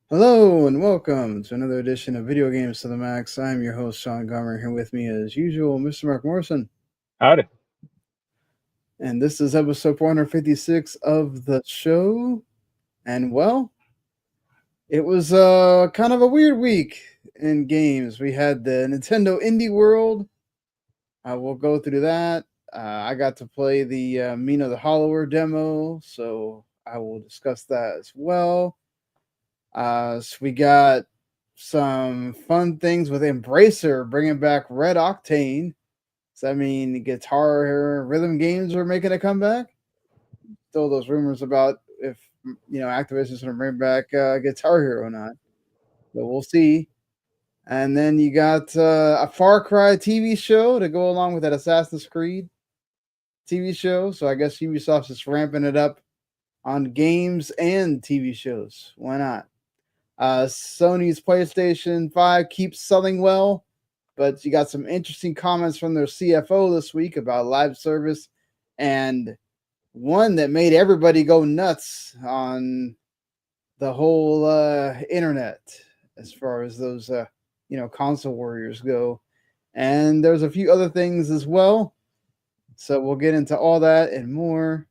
Hello and welcome to another edition of Video Games to the Max. I'm your host, Sean Gomer, here with me as usual, Mr. Mark Morrison. Howdy. And this is episode 456 of the show. And well, it was kind of a weird week in games. We had the Nintendo Indie World. We'll go through that. I got to play the Mina the Hollower demo, so I will discuss that as well. So we got some fun things with Embracer bringing back RedOctane. Does that mean guitar rhythm games are making a comeback? Still those rumors about if Activision's going to bring back Guitar Hero or not, but we'll see. And then you got a Far Cry TV show to go along with that Assassin's Creed TV show. So I guess Ubisoft's just ramping it up on games and TV shows. Why not? Sony's PlayStation 5 keeps selling well, but you got some interesting comments from their CFO this week about live service, and one that made everybody go nuts on the whole internet as far as those console warriors go. And there's a few other things as well. So we'll get into all that and more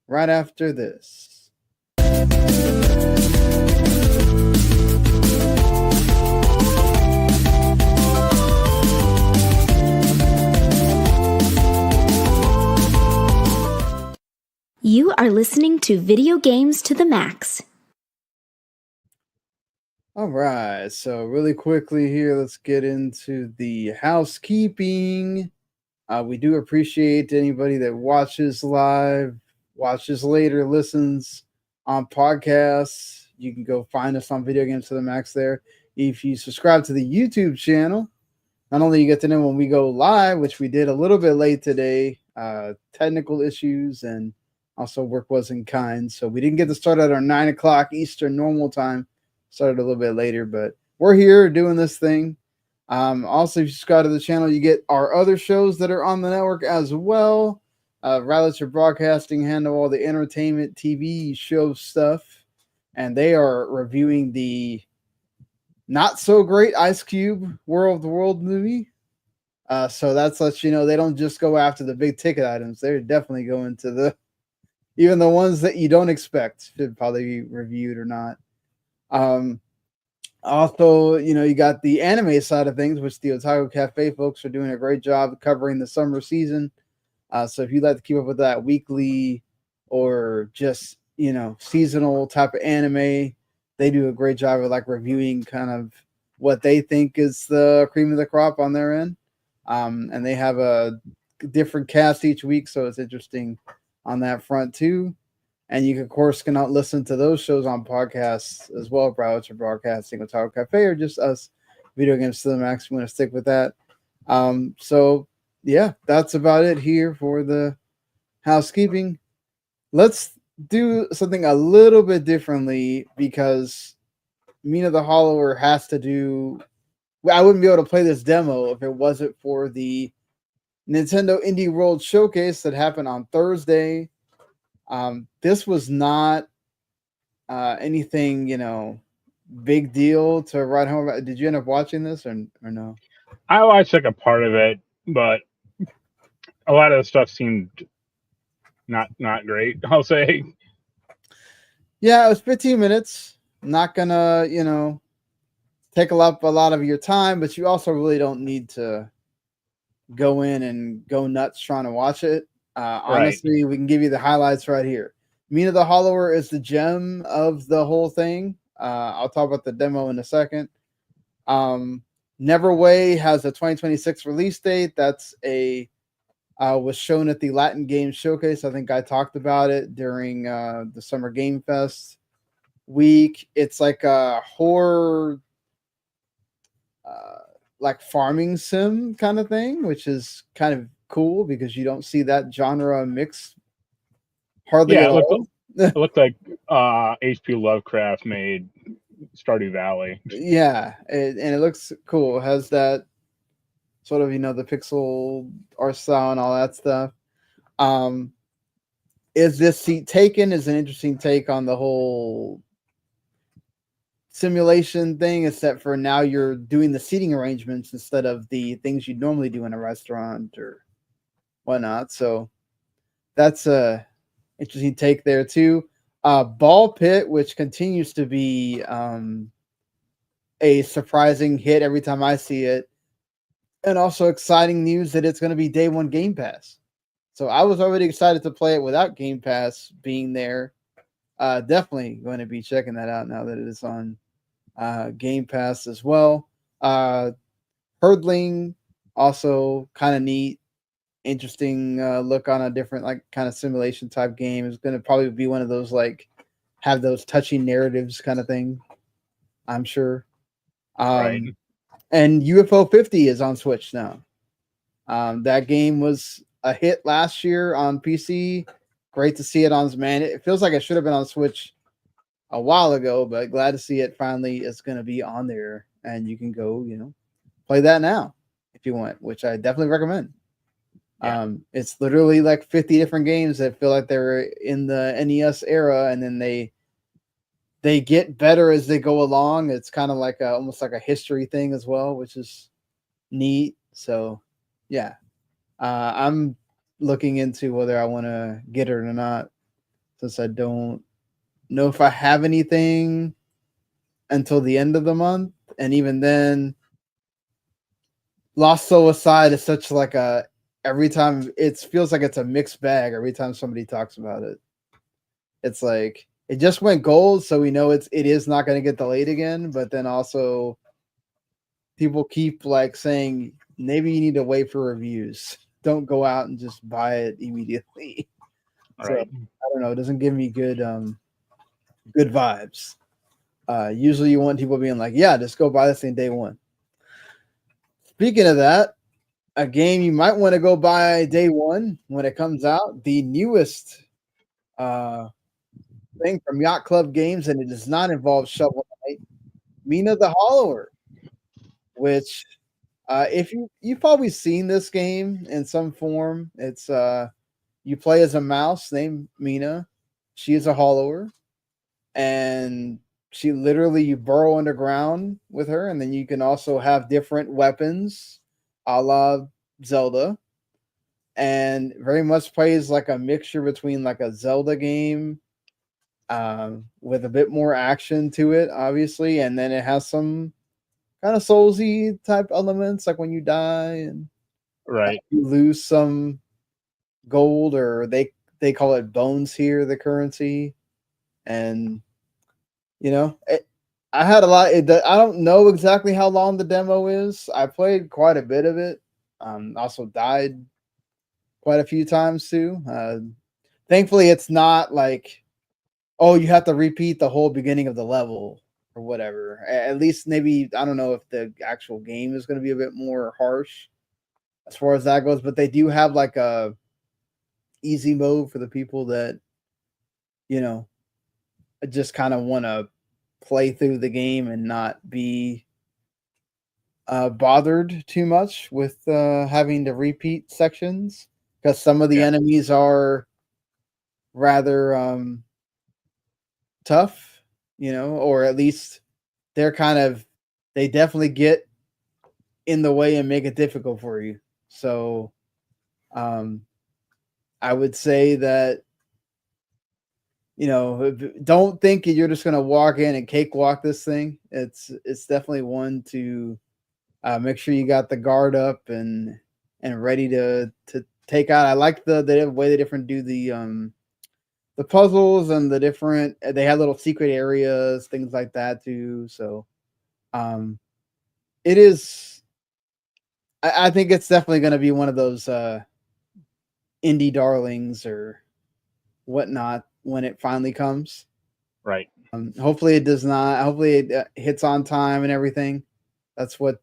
right after this. You are listening to Video Games to the Max. All right, so really quickly here, let's get into the housekeeping. We do appreciate anybody that watches live, watches later, listens on podcasts. You can go find us on Video Games to the Max there. If you subscribe to the YouTube channel, not only you get to know when we go live, which we did a little bit late today, technical issues and also work wasn't kind. So we didn't get to start at our 9 o'clock Eastern normal time. Started a little bit later, but we're here doing this thing. Also, if you subscribe to the channel, you get our other shows that are on the network as well. Radler Broadcasting handle all the entertainment TV show stuff, and they are reviewing the not so great Ice Cube World of the World movie. So that's lets you know they don't just go after the big ticket items. They're definitely going to the even the ones that you don't expect should probably be reviewed or not. Also, you got the anime side of things, which the Otaku Cafe folks are doing a great job covering the summer season. So if you'd like to keep up with that weekly or just, seasonal type of anime, they do a great job of like reviewing kind of what they think is the cream of the crop on their end. And they have a different cast each week, so it's interesting on that front too. And you, of course, cannot listen to those shows on podcasts as well, Browser Broadcasting with Taco Cafe, or just us, Video Games to the Max. We want to stick with that. So, yeah, that's about it here for the housekeeping. Let's do something a little bit differently because Mina the Hollower has to do. I wouldn't be able to play this demo if it wasn't for the Nintendo Indie World Showcase that happened on Thursday. This was not anything, big deal to write home about. Did you end up watching this or no? I watched like a part of it, but a lot of the stuff seemed not great, I'll say. Yeah, it was 15 minutes. Not gonna, take up a lot of your time, but you also really don't need to go in and go nuts trying to watch it. Honestly, we can give you the highlights right here. Mina the Hollower is the gem of the whole thing. I'll talk about the demo in a second. Neverway has a 2026 release date. That's was shown at the Latin Games Showcase. I think I talked about it during the Summer Game Fest week. It's like a horror, like farming sim kind of thing, which is kind of cool because you don't see that genre mixed hardly Yeah, at all. it looked like H.P. Lovecraft made Stardew Valley. Yeah, and it looks cool. It has that sort of the pixel art style and all that stuff. Is this seat taken? Is an interesting take on the whole simulation thing, except for now you're doing the seating arrangements instead of the things you'd normally do in a restaurant or whatnot. So that's a interesting take there too. Ball Pit, which continues to be a surprising hit every time I see it, and also exciting news that it's going to be day one Game Pass. So I was already excited to play it without Game Pass being there. Definitely going to be checking that out now that it is on Game Pass as well. Hurdling, also kind of neat, interesting look on a different like kind of simulation type game. It's going to probably be one of those like have those touching narratives kind of thing, I'm sure. Right. And UFO 50 is on Switch now. That game was a hit last year on PC. Great to see it on, man. It feels like it should have been on Switch a while ago, but glad to see it finally is going to be on there, and you can go, play that now if you want, which I definitely recommend. Yeah. It's literally like 50 different games that feel like they're in the NES era, and then they get better as they go along. It's kind of like almost like a history thing as well, which is neat. So, yeah, I'm looking into whether I want to get it or not, since I don't know if I have anything until the end of the month, and even then, Lost Soul aside is such like a every time it feels like it's a mixed bag. Every time somebody talks about it, it's like it just went gold, so we know it is not going to get delayed again. But then also, people keep like saying maybe you need to wait for reviews. Don't go out and just buy it immediately. So Right. I don't know. It doesn't give me good vibes. Usually, you want people being like, "Yeah, just go buy this thing day one." Speaking of that, a game you might want to go buy day one when it comes out. The newest thing from Yacht Club Games, and it does not involve Shovel Knight. Mina the Hollower, which if you've probably seen this game in some form. It's you play as a mouse named Mina. She is a hollower, and she literally you burrow underground with her, and then you can also have different weapons, a la Zelda, and very much plays like a mixture between like a Zelda game with a bit more action to it, obviously, and then it has some kind of soulsy type elements, like when you die and Right. you lose some gold, or they call it bones here, the currency, and I had a lot. I don't know exactly how long the demo is. I played quite a bit of it. Also died quite a few times too. Thankfully, it's not like, oh, you have to repeat the whole beginning of the level or whatever. At least maybe I don't know if the actual game is going to be a bit more harsh as far as that goes, but they do have like a easy mode for the people that you know just kind of want to play through the game and not be bothered too much with having to repeat sections, because some of the Yeah. enemies are rather tough, or at least they definitely get in the way and make it difficult for you. So I would say that don't think you're just going to walk in and cakewalk this thing. It's definitely one to make sure you got the guard up and ready to take out. I like the way they different do the puzzles and the different. They had little secret areas, things like that too. So, it is. I think it's definitely going to be one of those indie darlings or whatnot when it finally comes. Right. Hopefully it does not. Hopefully it hits on time and everything. That's what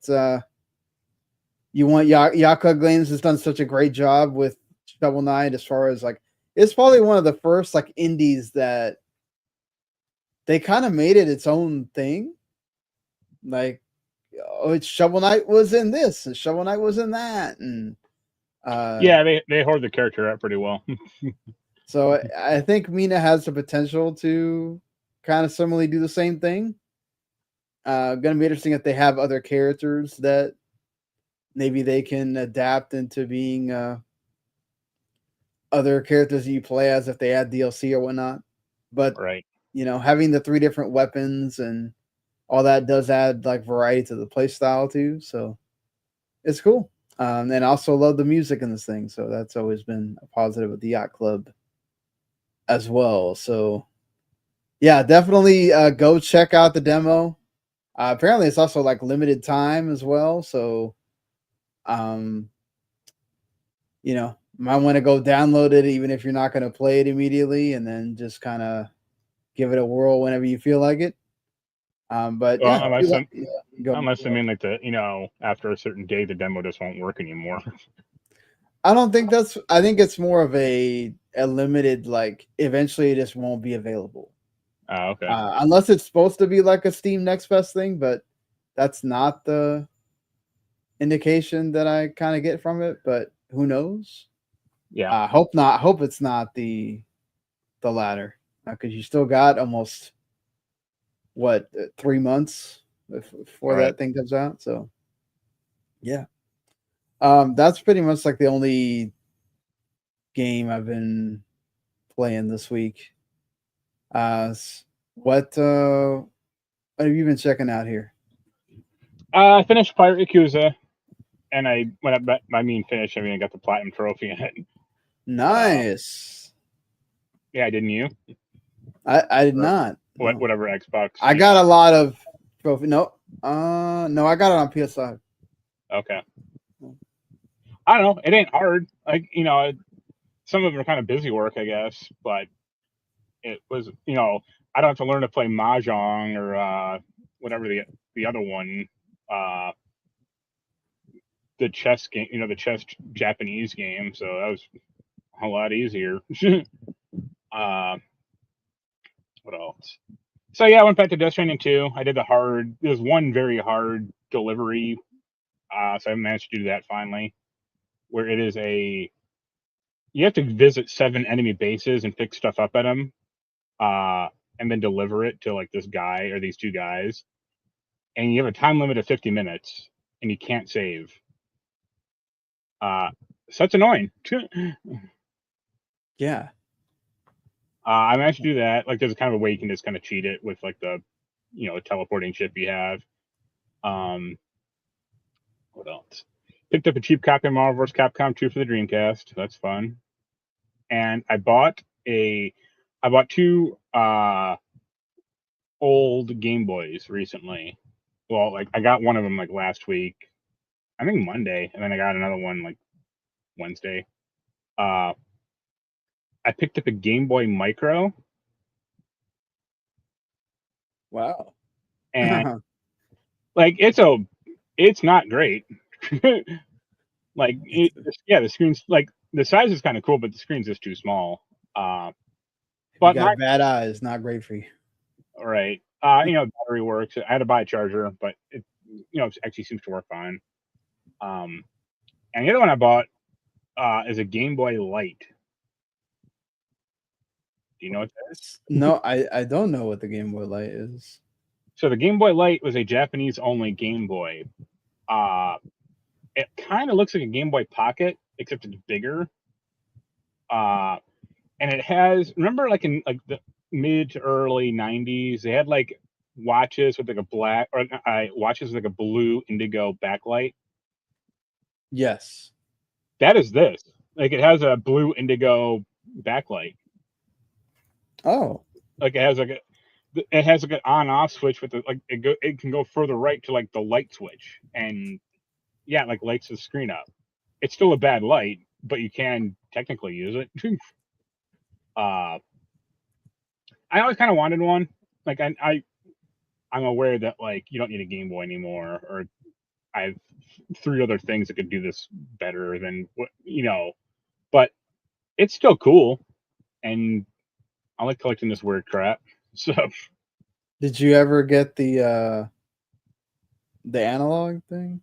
you want. Yakuza Games has done such a great job with Shovel Knight as far as like it's probably one of the first like indies that they kind of made it its own thing. Like, oh, it's Shovel Knight was in this, and Shovel Knight was in that, and Yeah, they hoard the character out pretty well. so I think Mina has the potential to kind of similarly do the same thing. Gonna be interesting if they have other characters that maybe they can adapt into being other characters that you play as if they add DLC or whatnot. But Right. having the 3 different weapons and all that does add like variety to the play style too. So it's cool. And I also love the music in this thing. So that's always been a positive with the Yacht Club as well. So yeah, definitely go check out the demo. Apparently it's also like limited time as well. So um might want to go download it even if you're not going to play it immediately, and then just kind of give it a whirl whenever you feel like it. But Well, yeah, unless I mean like after a certain day the demo just won't work anymore. I don't think I think it's more of a limited, like eventually it just won't be available. Oh, okay. Unless it's supposed to be like a Steam Next Fest thing, but that's not the indication that I kind of get from it. But who knows? Yeah. Hope not. Hope it's not the latter, because you still got almost 3 months before Right. that thing comes out. So yeah, that's pretty much like the only game I've been playing this week. What have you been checking out here? I finished Pirate Yakuza, and I finished. I mean, I got the platinum trophy in it. Nice. Yeah, didn't you? I did not. No. Whatever Xbox. I got a lot of trophy. No, I got it on PS5. Okay. I don't know. It ain't hard. Like some of them are kind of busy work, I guess, but it was I don't have to learn to play mahjong or whatever the other one, the chess game, the chess Japanese game. So that was a lot easier. What else? So yeah, I went back to Death Stranding 2. I did there's one very hard delivery, so I managed to do that finally, where it is you have to visit 7 enemy bases and pick stuff up at them, and then deliver it to like this guy or these 2 guys, and you have a time limit of 50 minutes, and you can't save. So that's annoying. Yeah. I managed to do that. Like, there's kind of a way you can just kind of cheat it with like the, teleporting ship you have. What else? Picked up a cheap copy of Marvel vs. Capcom 2 for the Dreamcast. That's fun. And I bought 2 old Game Boys recently. Well, like I got one of them like last week, I think Monday, and then I got another one like Wednesday. I picked up a Game Boy Micro. Wow. And like it's not great. Like the screen's like the size is kind of cool, but the screen's just too small. But But you got bad eyes, not great for you. Right. Battery works. I had to buy a charger, but it actually seems to work fine. And the other one I bought is a Game Boy Light. Do you know what that is? No, I don't know what the Game Boy Light is. So the Game Boy Light was a Japanese only Game Boy. It kind of looks like a Game Boy Pocket, except it's bigger. And it has, remember like in like the mid to early 90s, they had like watches with like a black or watches with like a blue indigo backlight. Yes. That is this. Like it has a blue indigo backlight. Oh. Like it has like an on-off switch with it can go further right to like the light switch, and yeah, it like lights the screen up. It's still a bad light, but you can technically use it. I always kind of wanted one. Like I'm aware that like you don't need a Game Boy anymore, or I have 3 other things that could do this better than what but it's still cool, and I like collecting this weird crap. So did you ever get the analog thing?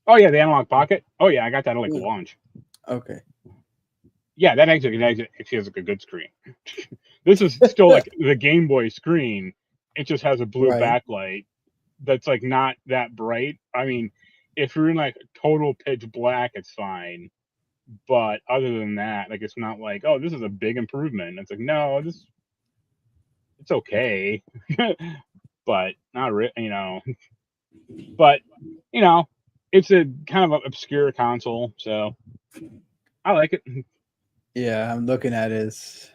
oh yeah, the analog pocket. Oh yeah, I got that at like launch. Okay. Yeah, that actually has like a good screen. This is still like the Game Boy screen. It just has a blue backlight, that's like not that bright. I mean, if you're in like total pitch black, it's fine. But other than that, like it's not like, oh, this is a big improvement. It's like, no, it's okay, but not really. But it's a kind of an obscure console, so I like it. Yeah, I'm looking at it. It's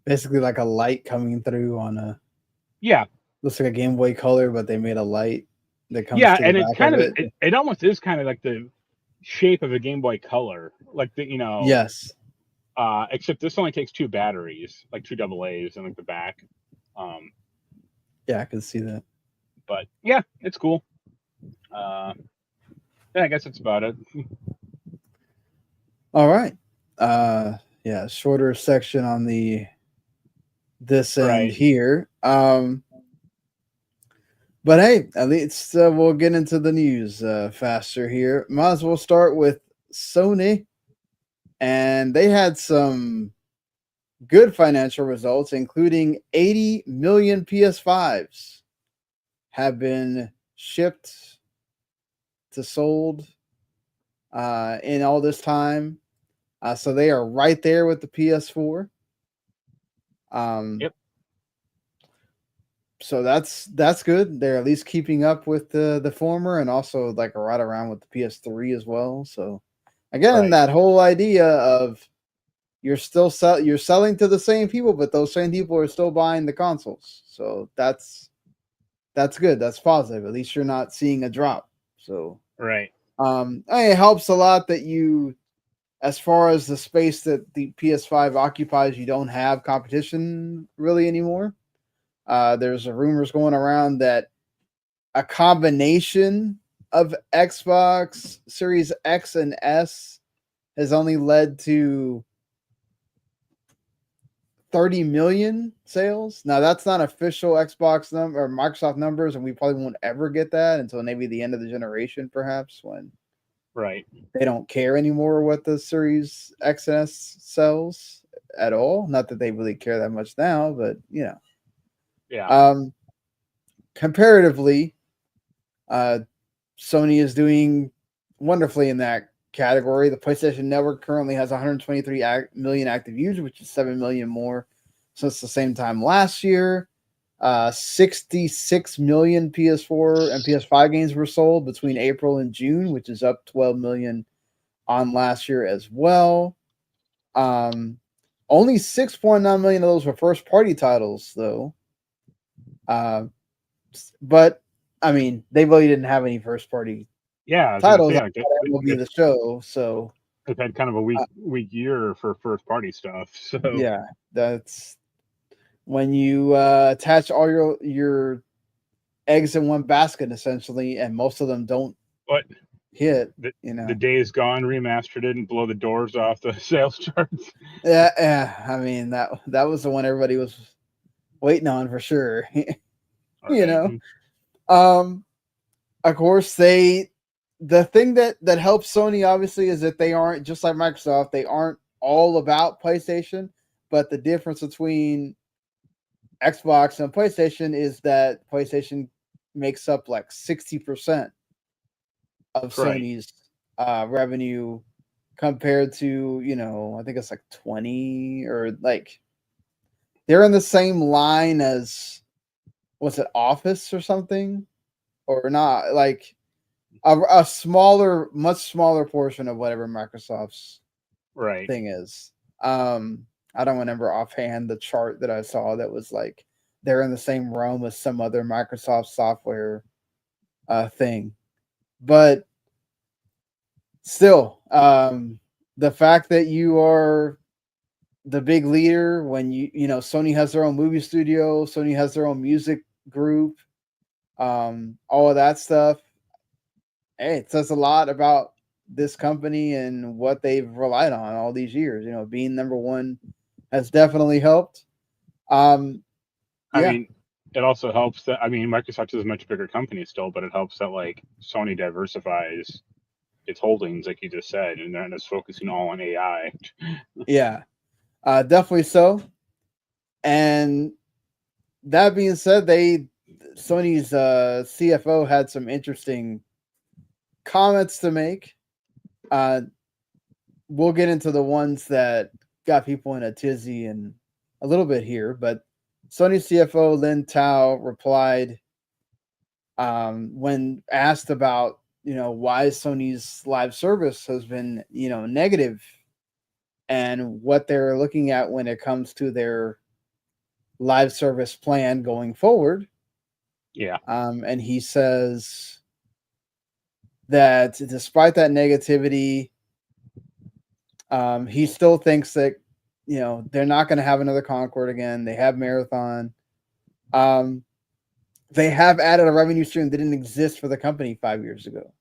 basically like a light coming through on a. Yeah, Looks like a Game Boy Color, but they made a light that comes yeah, to the and it's back of kind of it. it almost is kind of like the shape of a Game Boy Color, like Yes. except this only takes 2 batteries, like 2 AA's in like the back. Yeah, I can see that. But yeah, it's cool. Yeah, I guess that's about it. All right. Yeah, shorter section on this end Right. here. But hey, at least we'll get into the news faster here. Might as well start with Sony, and they had some good financial results, including 80 million PS5s have been shipped to sold in all this time. So they are right there with the PS4. Yep. So that's good. They're at least keeping up with the former, and also like right around with the PS3 as well. So again, Right. that whole idea of you're selling to the same people, but those same people are still buying the consoles. So that's good. That's positive. At least you're not seeing a drop. So Right. it helps a lot that you, as far as the space that the PS5 occupies, you don't have competition really anymore. There's rumors going around that a combination of Xbox Series X and S has only led to 30 million sales. Now that's not official Xbox number or Microsoft numbers, and we probably won't ever get that until maybe the end of the generation, perhaps, when Right. they don't care anymore what the Series X and S sells at all. Not that they really care that much now, but Yeah. Comparatively, Sony is doing wonderfully in that category. The PlayStation Network currently has 123 million active users, which is 7 million more since the same time last year. 66 million PS4 and PS5 games were sold between April and June, which is up 12 million on last year as well. Only 6.9 million of those were first party titles, though. But I mean, they really didn't have any first party titles. Say, That will be the show. So they've had kind of a weak year for first party stuff. So yeah, that's when you attach all your eggs in one basket, essentially, and most of them don't hit. The Days Gone remaster didn't blow the doors off the sales charts. Yeah. I mean that was the one everybody was waiting on for sure. Of course, the thing that helps Sony obviously is that they aren't just like Microsoft. They aren't all about PlayStation, but the difference between Xbox and PlayStation is that PlayStation makes up like 60% of Sony's revenue compared to, I think it's like 20 or like they're in the same line as, was it Office or something? Or not, like a smaller, much smaller portion of whatever Microsoft's thing is. I don't remember offhand the chart that I saw that was like they're in the same realm as some other Microsoft software thing. But still, the fact that you are the big leader when Sony has their own movie studio, Sony has their own music group, all of that stuff. Hey, it says a lot about this company and what they've relied on all these years. Being number one has definitely helped. I mean, it also helps that Microsoft is a much bigger company still, but it helps that like Sony diversifies its holdings, like you just said, and they're not just focusing all on AI. Yeah, definitely so. And that being said, Sony's CFO had some interesting comments to make. We'll get into the ones that got people in a tizzy in a little bit here, but Sony CFO Lin Tao replied when asked about why Sony's live service has been negative and what they're looking at when it comes to their live service plan going forward. Yeah. And he says that despite that negativity, he still thinks that they're not going to have another Concord again. They have Marathon. They have added a revenue stream that didn't exist for the company 5 years ago.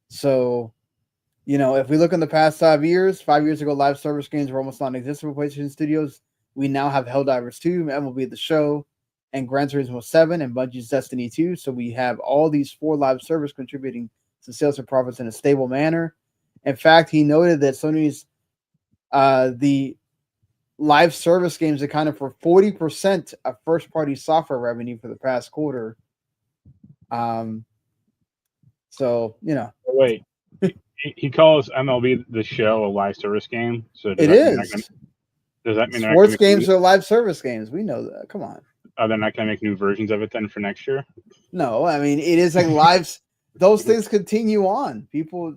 So, if we look in the past 5 years ago, live service games were almost non-existent for PlayStation Studios. We now have Helldivers 2, MLB The Show, and Gran Turismo 7, and Bungie's Destiny 2. So we have all these 4 live service contributing to sales and profits in a stable manner. In fact, he noted that Sony's the live service games accounted for 40% of first-party software revenue for the past quarter. So Wait, he calls MLB The Show a live service game. So it is. Does that mean sports games are live service games? We know that. Come on. Are they not going to make new versions of it then for next year? No, I mean it is like live. Those things continue on. People,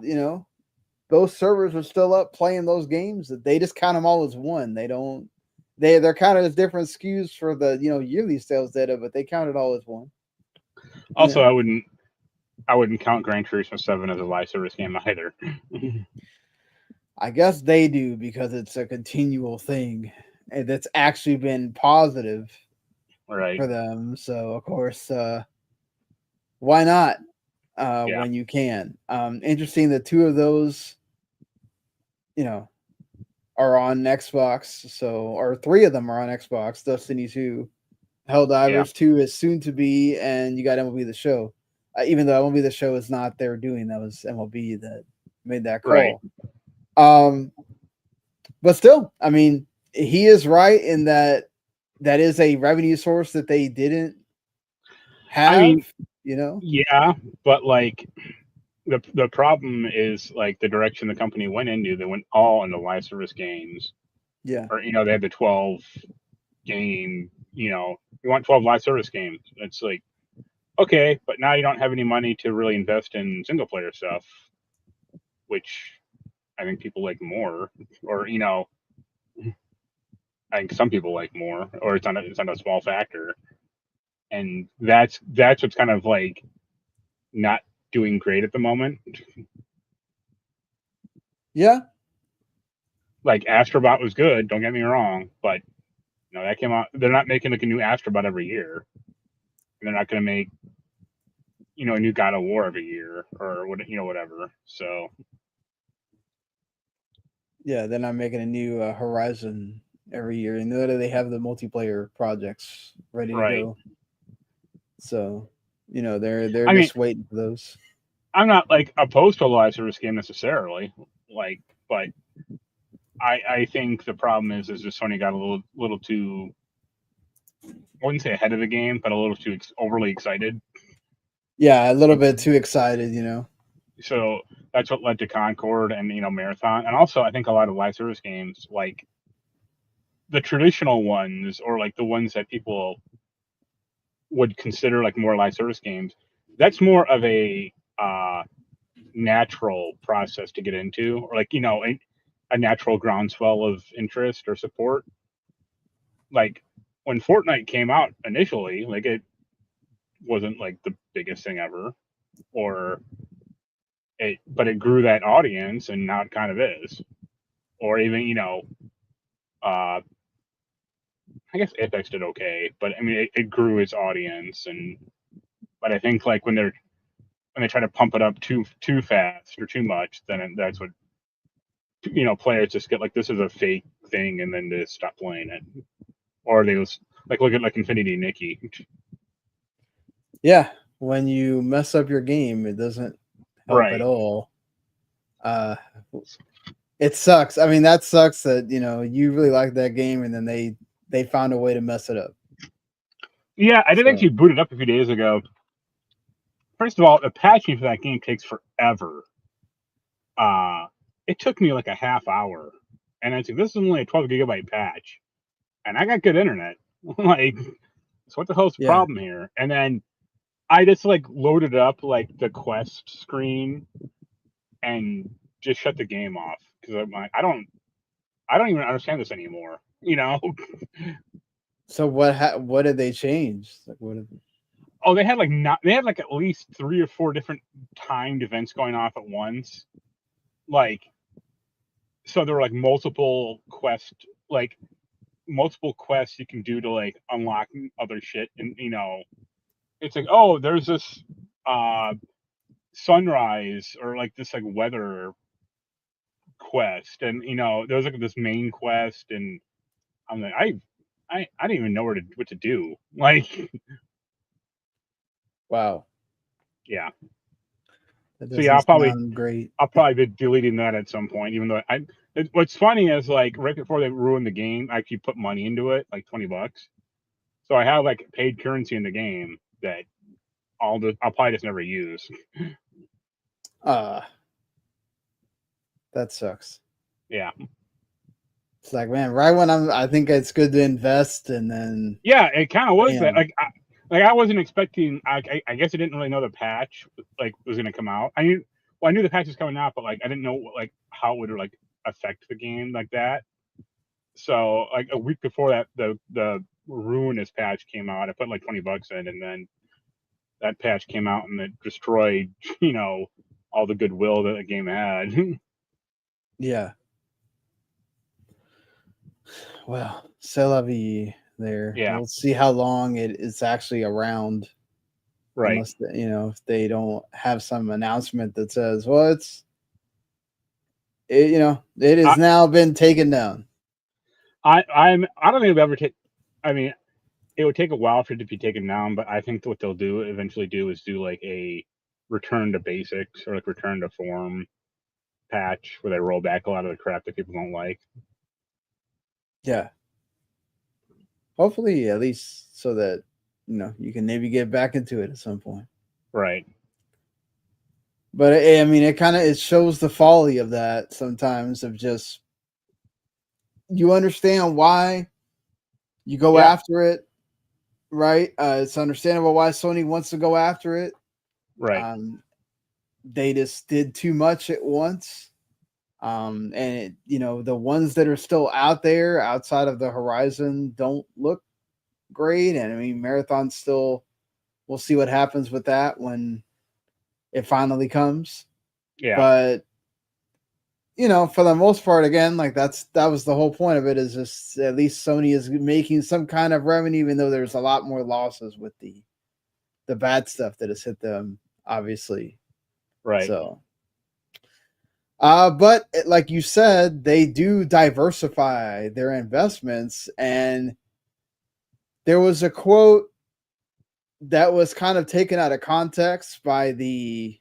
those servers are still up playing those games. They just count them all as one. They don't. They're counted as different SKUs for the yearly sales data, but they count it all as one. Also, I wouldn't count Gran Turismo 7 as a live service game either. I guess they do because it's a continual thing, and that's actually been positive for them. So of course, why not? When you can. Interesting that 2 of those, are on Xbox. Or 3 of them are on Xbox. Destiny 2, Helldivers 2 is soon to be, and you got MLB The Show. Even though MLB The Show is not their doing, that was MLB that made that call. Right. But still, I mean, he is right in that is a revenue source that they didn't have. I mean, Yeah, but like the problem is like the direction the company went into. They went all into live service games. Yeah. Or they had the 12 game. You want 12 live service games. It's like, okay, but now you don't have any money to really invest in single player stuff, which I think people like more, or I think some people like more, or it's not a small factor, and that's what's kind of like not doing great at the moment. Yeah. Like Astrobot was good, don't get me wrong, but that came out. They're not making like a new Astrobot every year. They're not going to make a new God of War every year or whatever. So yeah, they're not making a new Horizon every year, and they have the multiplayer projects ready to go. So they're just waiting for those. I'm not like opposed to a live service game necessarily, but I think the problem is just Sony got a little too, I wouldn't say ahead of the game, but a little too overly excited. Yeah, a little bit too excited, So that's what led to Concord and Marathon, and also I think a lot of live service games, like the traditional ones or like the ones that people would consider like more live service games, that's more of a natural process to get into, or like a natural groundswell of interest or support. Like when Fortnite came out initially, like it wasn't like the biggest thing ever, but it grew that audience, and now it kind of is. Or even I guess Apex did okay, but I mean it grew its audience, but I think like when they try to pump it up too fast or too much, then that's what players just get like, this is a fake thing, and then they stop playing it, or they just like look at like Infinity Nikki. Yeah, when you mess up your game, it doesn't help at all. It sucks. I mean, that sucks that you really like that game, and then they found a way to mess it up. Yeah, I did So, actually boot it up a few days ago. First of all, the patching for that game takes forever. It took me like a half hour, and I said, "This is only a 12 gigabyte patch," and I got good internet. Like, so what the hell's the yeah. problem here? And then I just like loaded up like the quest screen and just shut the game off because I'm like, I don't even understand this anymore. You know? So what did they change? Like what? Oh, they had like at least 3 or 4 different timed events going off at once. Like, so there were like multiple quests you can do to like unlock other shit, and it's like, oh, there's this sunrise or like this like weather quest, and there's like this main quest, and I'm like, I didn't even know what to do. Like, Wow, yeah. that So yeah, doesn't sound great. I'll probably be deleting that at some point. Even though what's funny is like right before they ruined the game, I actually put money into it, like $20. So I have like paid currency in the game that I'll probably just never use. That sucks. Yeah. It's like, man, right when I think it's good to invest, and then Yeah, it kind of was that. damn. Like I wasn't expecting. I guess I didn't really know the patch like was going to come out. I knew the patch was coming out, but like I didn't know like how it would like affect the game like that. So like a week before that, the ruinous patch came out. I put like $20 in, and then that patch came out and it destroyed all the goodwill that the game had. Yeah. Well, c'est la vie there. Yeah. We'll see how long it's actually around. Right. Unless if they don't have some announcement that says, well, it has now been taken down. I don't think it'll ever take. I mean, it would take a while for it to be taken down, but I think what they'll eventually do is do like a return to basics or like return to form patch where they roll back a lot of the crap that people don't like. Yeah. Hopefully, at least so that you can maybe get back into it at some point. Right. But I mean, it shows the folly of that sometimes, of just you understand why you go after it, right? It's understandable why Sony wants to go after it. Right. They just did too much at once. And the ones that are still out there outside of the horizon don't look great. And I mean, Marathon still, we'll see what happens with that when it finally comes. Yeah. But for the most part, again, like that was the whole point of it, is just at least Sony is making some kind of revenue, even though there's a lot more losses with the bad stuff that has hit them, obviously. Right. So, but like you said, they do diversify their investments, and there was a quote that was kind of taken out of context by the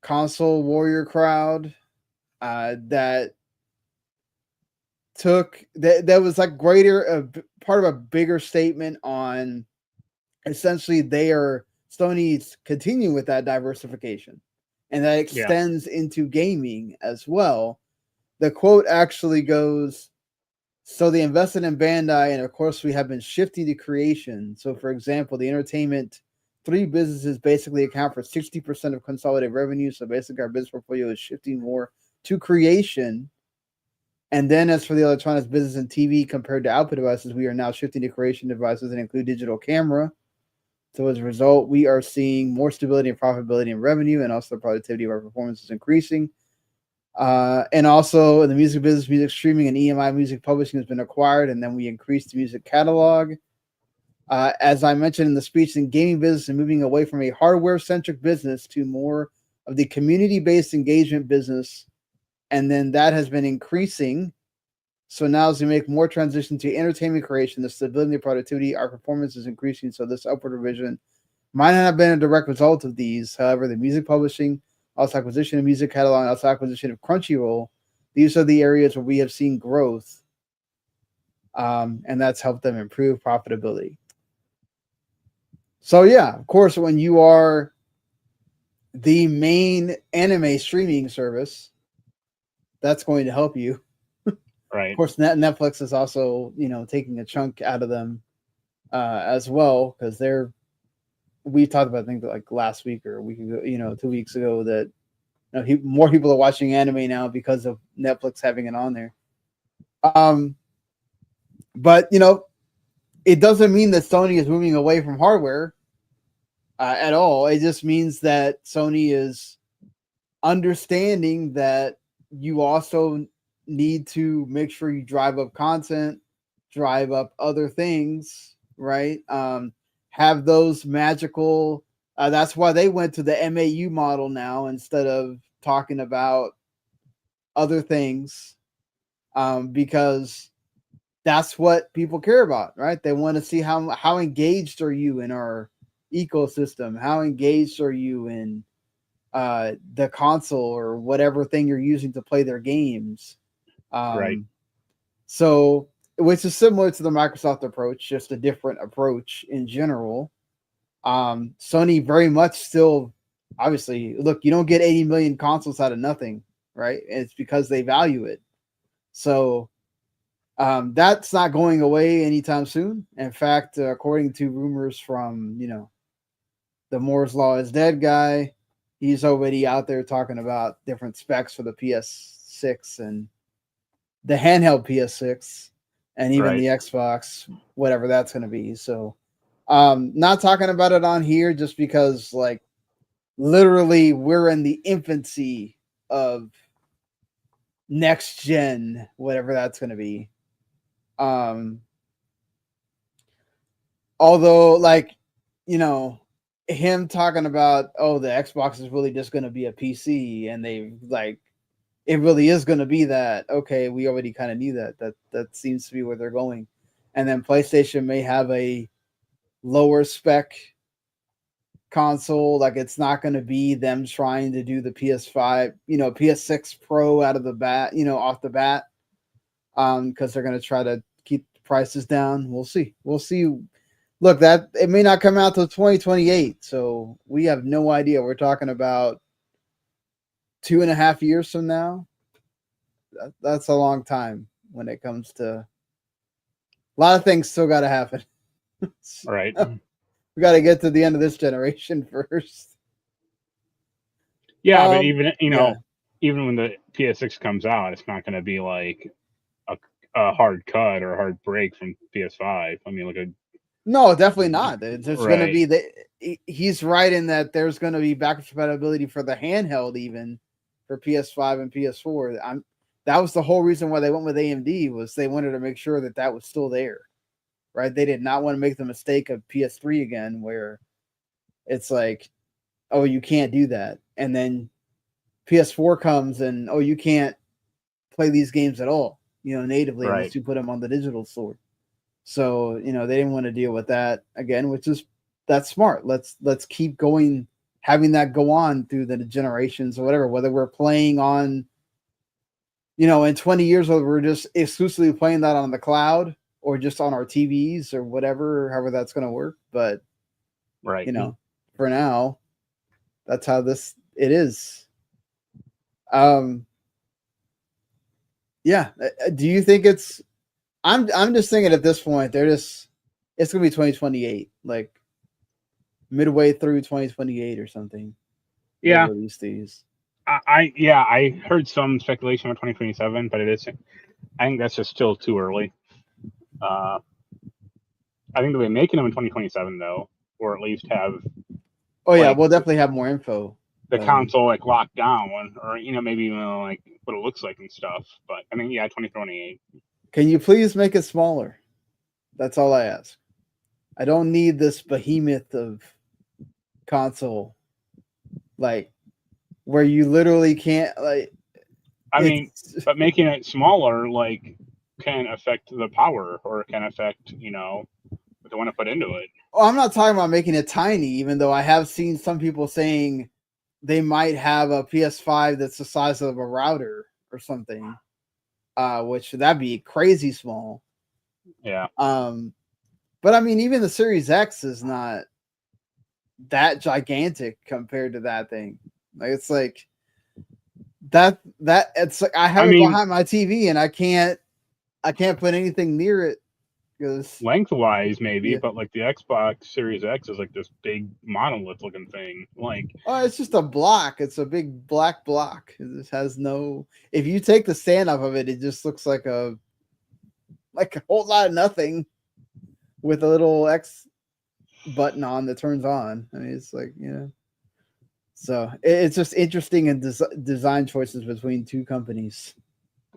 console warrior crowd, that was like part of a bigger statement on essentially Sony's continuing with that diversification, and that extends into gaming as well. The quote actually goes, so they invested in Bandai, and of course we have been shifting to creation. So for example, the entertainment 3 businesses basically account for 60% of consolidated revenue. So basically our business portfolio is shifting more to creation. And then as for the electronics business and TV compared to output devices, we are now shifting to creation devices that include digital camera. So as a result, we are seeing more stability and profitability in revenue, and also the productivity of our performance is increasing. And also in the music business, music streaming and EMI music publishing has been acquired, and then we increased the music catalog. As I mentioned in the speech, in gaming business and moving away from a hardware-centric business to more of the community-based engagement business, and then that has been increasing. So now as we make more transition to entertainment creation, the stability and productivity, our performance is increasing. So this upward revision might not have been a direct result of these. However, the music publishing, also acquisition of music catalog, also acquisition of Crunchyroll, these are the areas where we have seen growth, and that's helped them improve profitability. So yeah, of course, when you are the main anime streaming service, that's going to help you. Right. Of course, Netflix is also, taking a chunk out of them as well, because we talked about, I think, like last week or a week ago, 2 weeks ago, that more people are watching anime now because of Netflix having it on there. But it doesn't mean that Sony is moving away from hardware at all. It just means that Sony is understanding that you also need to make sure you drive up content, drive up other things, right? Have those magical. That's why they went to the MAU model now instead of talking about other things, because that's what people care about, right? They want to see how engaged are you in our ecosystem, how engaged are you in the console or whatever thing you're using to play their games. Right. So, which is similar to the Microsoft approach, just a different approach in general. Sony very much still, obviously, look, you don't get 80 million consoles out of nothing, right? It's because they value it. So that's not going away anytime soon. In fact, according to rumors from, the Moore's Law is Dead guy, he's already out there talking about different specs for the PS6 and the handheld PS6 and even the Xbox, whatever that's going to be. So, not talking about it on here just because, like, literally we're in the infancy of next gen, whatever that's going to be. Although, like, him talking about, oh, the Xbox is really just going to be a PC, and they like, it really is going to be that. Okay, we already kind of knew that. That seems to be where they're going. And then PlayStation may have a lower spec console. Like, it's not going to be them trying to do the PS5, PS6 Pro out of the bat, off the bat, because they're going to try to keep the prices down. We'll see. Look, that it may not come out till 2028, so we have no idea. We're talking about 2.5 years from now. That's a long time when it comes to a lot of things. Still got to happen. Right. We got to get to the end of this generation first. Yeah, but even even when the PS6 comes out, it's not going to be like a hard cut or a hard break from PS5. I mean, look at. No, definitely not. There's going to Right. be he's right in that there's going to be backwards compatibility for the handheld, even for PS5 and PS4. That was the whole reason why they went with AMD, was they wanted to make sure that was still there, right? They did not want to make the mistake of PS3 again, where it's like, oh, you can't do that, and then PS4 comes and, oh, you can't play these games at all, natively, unless you put them on the digital store. So, they didn't want to deal with that again, that's smart. Let's keep going, having that go on through the generations or whatever, whether we're playing on, in 20 years, whether we're just exclusively playing that on the cloud or just on our TVs or whatever, however that's going to work. But, for now, that's how it is. Yeah. Do you think it's, I'm just thinking at this point, it's going to be 2028, like midway through 2028 or something. Yeah. Release these. I heard some speculation about 2027, but I think that's just still too early. I think they'll be making them in 2027 though, or at least have. Oh yeah, we'll definitely have more info. The console like locked down, or maybe even like what it looks like and stuff. But I mean, 2028. Can you please make it smaller? That's all I ask. I don't need this behemoth of console, like, where you literally can't, like. I mean, but making it smaller, like, can affect the power, or can affect, what they want to put into it. Oh, I'm not talking about making it tiny, even though I have seen some people saying they might have a PS5 that's the size of a router or something, which that'd be crazy small. Yeah. But I mean, even the Series X is not that gigantic compared to that thing. Like it's like that it's like I have it behind my TV and I can't put anything near it because lengthwise maybe, yeah. but like the Xbox Series X is like this big monolith looking thing. Like, oh, it's just a block. It's a big black block. It just has no. If you take the stand off of it, it just looks like a whole lot of nothing with a little X button on that turns on. I mean, it's like, you know. So it's just interesting in design choices between two companies.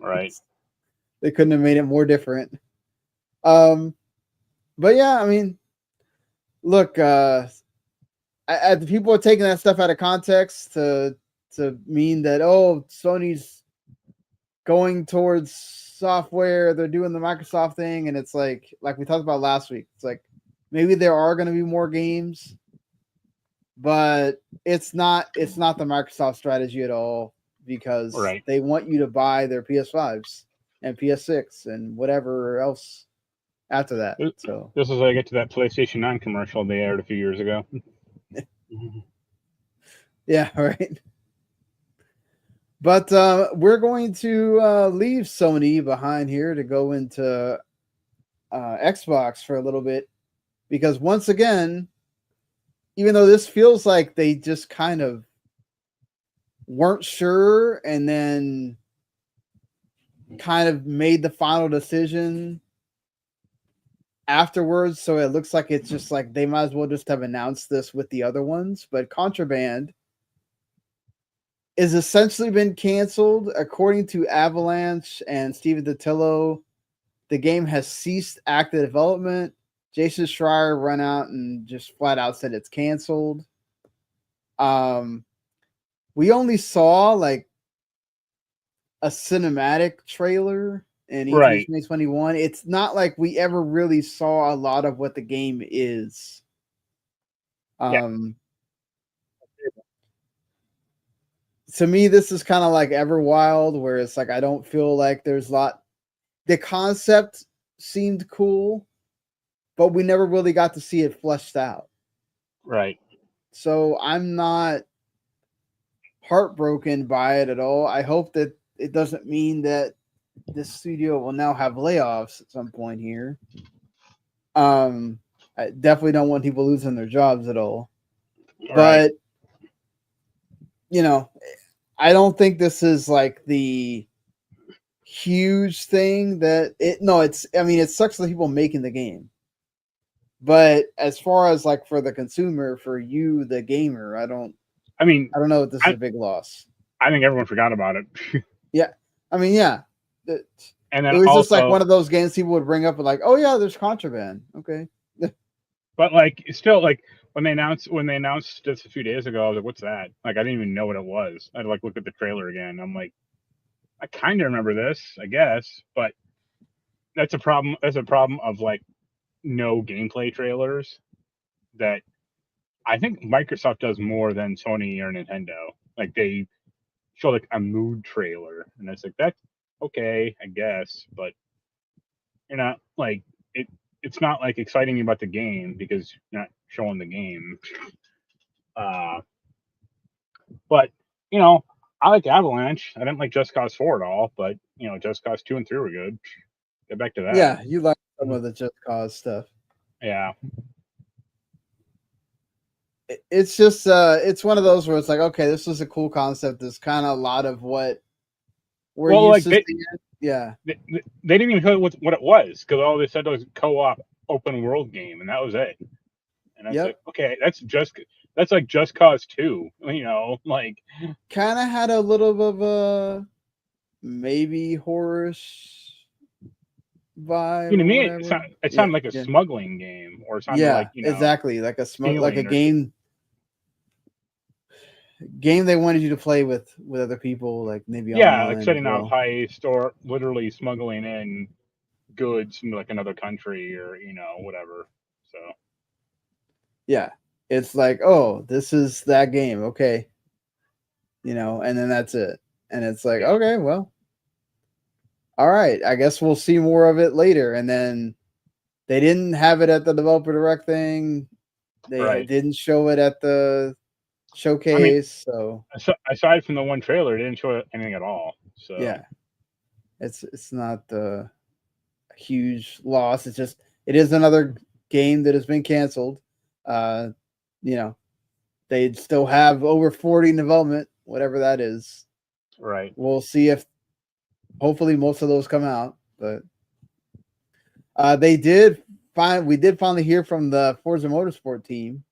right. They couldn't have made it more different. But yeah, I mean, look, the people are taking that stuff out of context to mean that, oh, Sony's going towards software, they're doing the Microsoft thing, and it's like we talked about last week. It's like maybe there are going to be more games, but it's not the Microsoft strategy at all because they want you to buy their PS5s and PS6 and whatever else after that. So this is how I get to that PlayStation 9 commercial they aired a few years ago. Yeah, right. But we're going to leave Sony behind here to go into Xbox for a little bit because once again, even though this feels like they just kind of weren't sure and then kind of made the final decision afterwards, so it looks like it's just like they might as well just have announced this with the other ones. But Contraband is essentially been canceled. According to Avalanche and Steven DiTillo, the game has ceased active development. Jason Schreier ran out and just flat out said it's canceled. We only saw like a cinematic trailer in E3 2021. It's not like we ever really saw a lot of what the game is. To me, this is kind of like Everwild, where it's like I don't feel like there's a lot. The concept seemed cool, but we never really got to see it fleshed out. Right. So I'm not heartbroken by it at all. I hope that it doesn't mean that this studio will now have layoffs at some point here. I definitely don't want people losing their jobs at all. Right. But you know, I don't think this is like the huge thing that it's I mean, it sucks for the people making the game. But as far as like for the consumer, for you, the gamer, I don't know if this is a big loss. I think everyone forgot about it. Yeah. I mean, yeah. And then it was also, just like one of those games people would bring up and like, oh yeah, there's Contraband. Okay. But like still like when they announced this a few days ago, I was like, what's that? Like I didn't even know what it was. I had to like look at the trailer again. I'm like, I kind of remember this, I guess, but that's a problem. That's a problem of like no gameplay trailers that I think Microsoft does more than Sony or Nintendo. Like they show like a mood trailer, and it's like that's okay, I guess, but you're not like it. It's not like exciting you about the game because you're not showing the game. But you know, I like Avalanche. I didn't like Just Cause 4 at all, but you know, Just Cause 2 and 3 were good. Get back to that. Yeah, you like some of the Just Cause stuff. Yeah. It's just it's one of those where it's like, okay, this is a cool concept. There's kind of a lot of what we're used to seeing. Yeah. They didn't even tell what it was because all they said was co-op open world game, and that was it. And I was like, okay, that's like Just Cause 2, you know, like kind of had a little bit of a maybe horror-ish vibe. You know, me, it sounded like a smuggling game, or something like, you know, exactly, like a game they wanted you to play with other people, like maybe online, like setting up heist or literally smuggling in goods from like another country or you know whatever. So yeah, it's like, oh, this is that game, okay, you know, and then that's it, and it's like, okay, well, all right, I guess we'll see more of it later. And then they didn't have it at the developer direct thing. They didn't show it at the showcase, so aside from the one trailer, it didn't show anything at all. So yeah, it's not a huge loss. It's just it is another game that has been canceled. You know, they still have over 40 in development, whatever that is. Right. We'll see if hopefully most of those come out, but we did finally hear from the Forza Motorsport team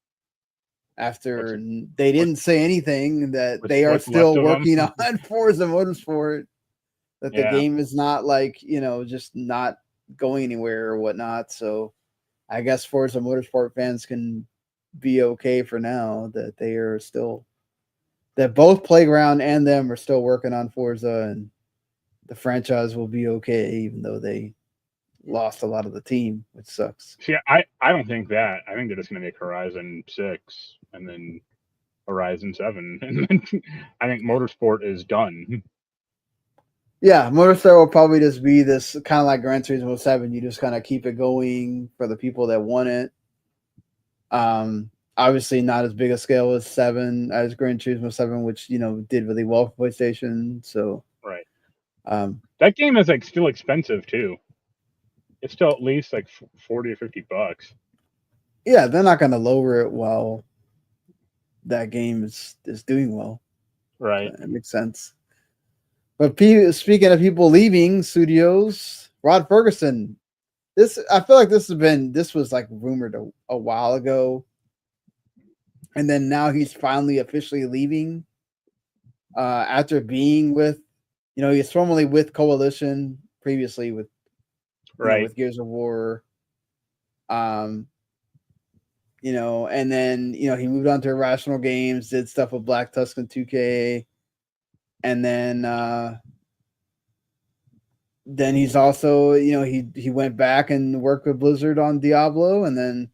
after they didn't say anything that they are still working on Forza Motorsport, that the game is not like, just not going anywhere or whatnot. So I guess Forza Motorsport fans can be okay for now that they are still, that both Playground and them are still working on Forza, and the franchise will be okay, even though they lost a lot of the team, which sucks. See, I don't think that. I think they're just going to make Horizon 6 and then Horizon 7. And then I think Motorsport is done. Yeah, Motorsport will probably just be this kind of like Gran Turismo 7. You just kind of keep it going for the people that want it. Obviously not as big a scale as Gran Turismo 7, which, did really well for PlayStation. So right. That game is like still expensive too. It's still at least like $40 or $50. Yeah, they're not going to lower it while that game is doing well. Right. So that makes sense. But speaking of people leaving studios, Rod Ferguson. I feel like this was like rumored a while ago, and then now he's finally officially leaving. After being with, he's formerly with Coalition, previously with, with Gears of War. And then he moved on to Irrational Games, did stuff with Black Tusk and 2K, and then he's also, he went back and worked with Blizzard on Diablo, and then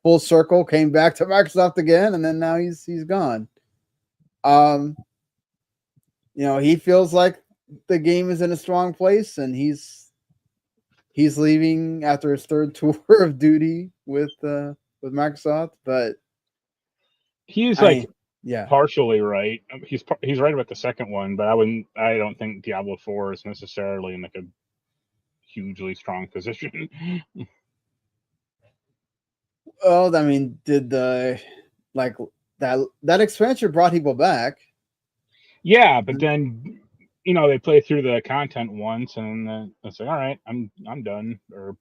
full circle came back to Microsoft again, and then now he's gone. He feels like the game is in a strong place, and he's leaving after his third tour of duty with Microsoft, but he's partially right. He's right about the second one, but I don't think Diablo 4 is necessarily in like a hugely strong position. Well, I mean, did that expansion brought people back? Yeah, but then they play through the content once, and then it's like, all right, I'm done. Or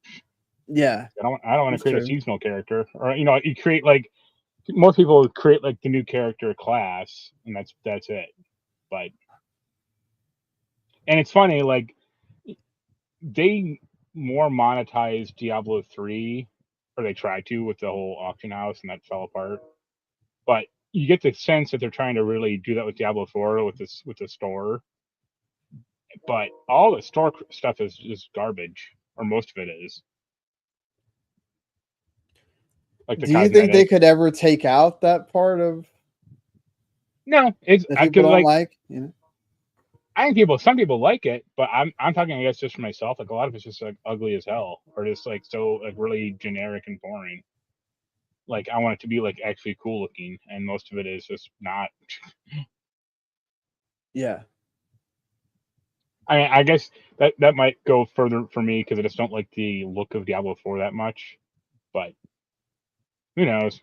yeah, I don't want to create a seasonal character, or you create like most people create like the new character class, and that's it. But and it's funny, like they more monetized Diablo 3, or they tried to with the whole auction house, and that fell apart. But you get the sense that they're trying to really do that with Diablo 4 with the store. But all the store stuff is just garbage, or most of it is. Like do you think they could ever take out that part of? No, it's that people don't like. I think some people like it, but I'm talking, I guess, just for myself. Like a lot of it's just like ugly as hell, or just like so like really generic and boring. Like I want it to be like actually cool looking, and most of it is just not. Yeah. I guess that might go further for me because I just don't like the look of Diablo 4 that much. But who knows?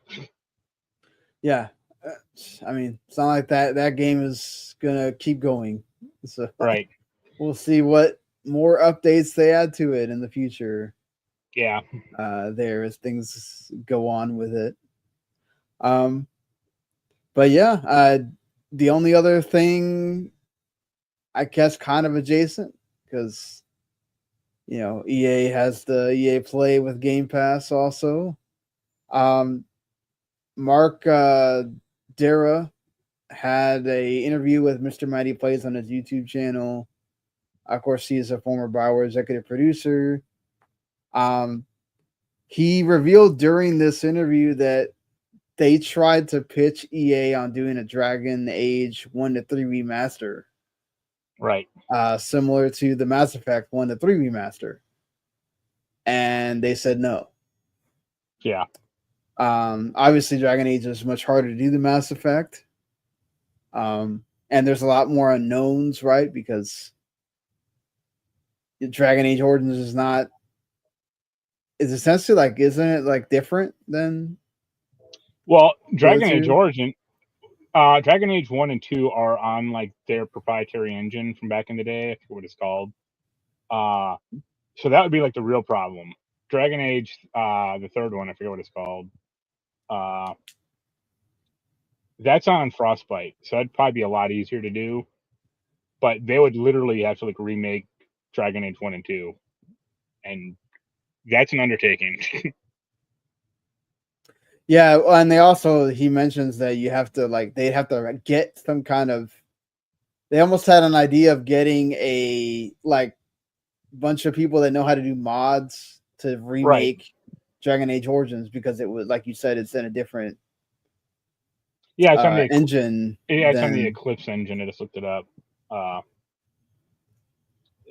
Yeah. I mean, it's not like that game is gonna keep going. So right. We'll see what more updates they add to it in the future. Yeah. There as things go on with it. But yeah, the only other thing, I guess, kind of adjacent, because EA has the EA Play with Game Pass also. Mark Dara had a interview with Mr. Mighty Plays on his YouTube channel. Of course, he is a former BioWare executive producer. He revealed during this interview that they tried to pitch EA on doing a Dragon Age 1-3 remaster. Right. Similar to the Mass Effect 1-3 remaster. And they said no. Yeah. Obviously, Dragon Age is much harder to do than Mass Effect. And there's a lot more unknowns, right? Because Dragon Age Origins is essentially like, isn't it like different than Well, Dragon Age 2? Origin, Dragon Age 1 and 2 are on like their proprietary engine from back in the day. I forget what it's called. So that would be like the real problem. Dragon Age, the third one, I forget what it's called. That's on Frostbite, so that'd probably be a lot easier to do. But they would literally have to like remake Dragon Age 1 and 2, and that's an undertaking. Yeah, and he mentions that you have to they'd have to get some kind of. They almost had an idea of getting a bunch of people that know how to do mods to remake Dragon Age Origins, because it was, like you said, it's in a different it's on the engine. Yeah, it's on the Eclipse engine. I just looked it up.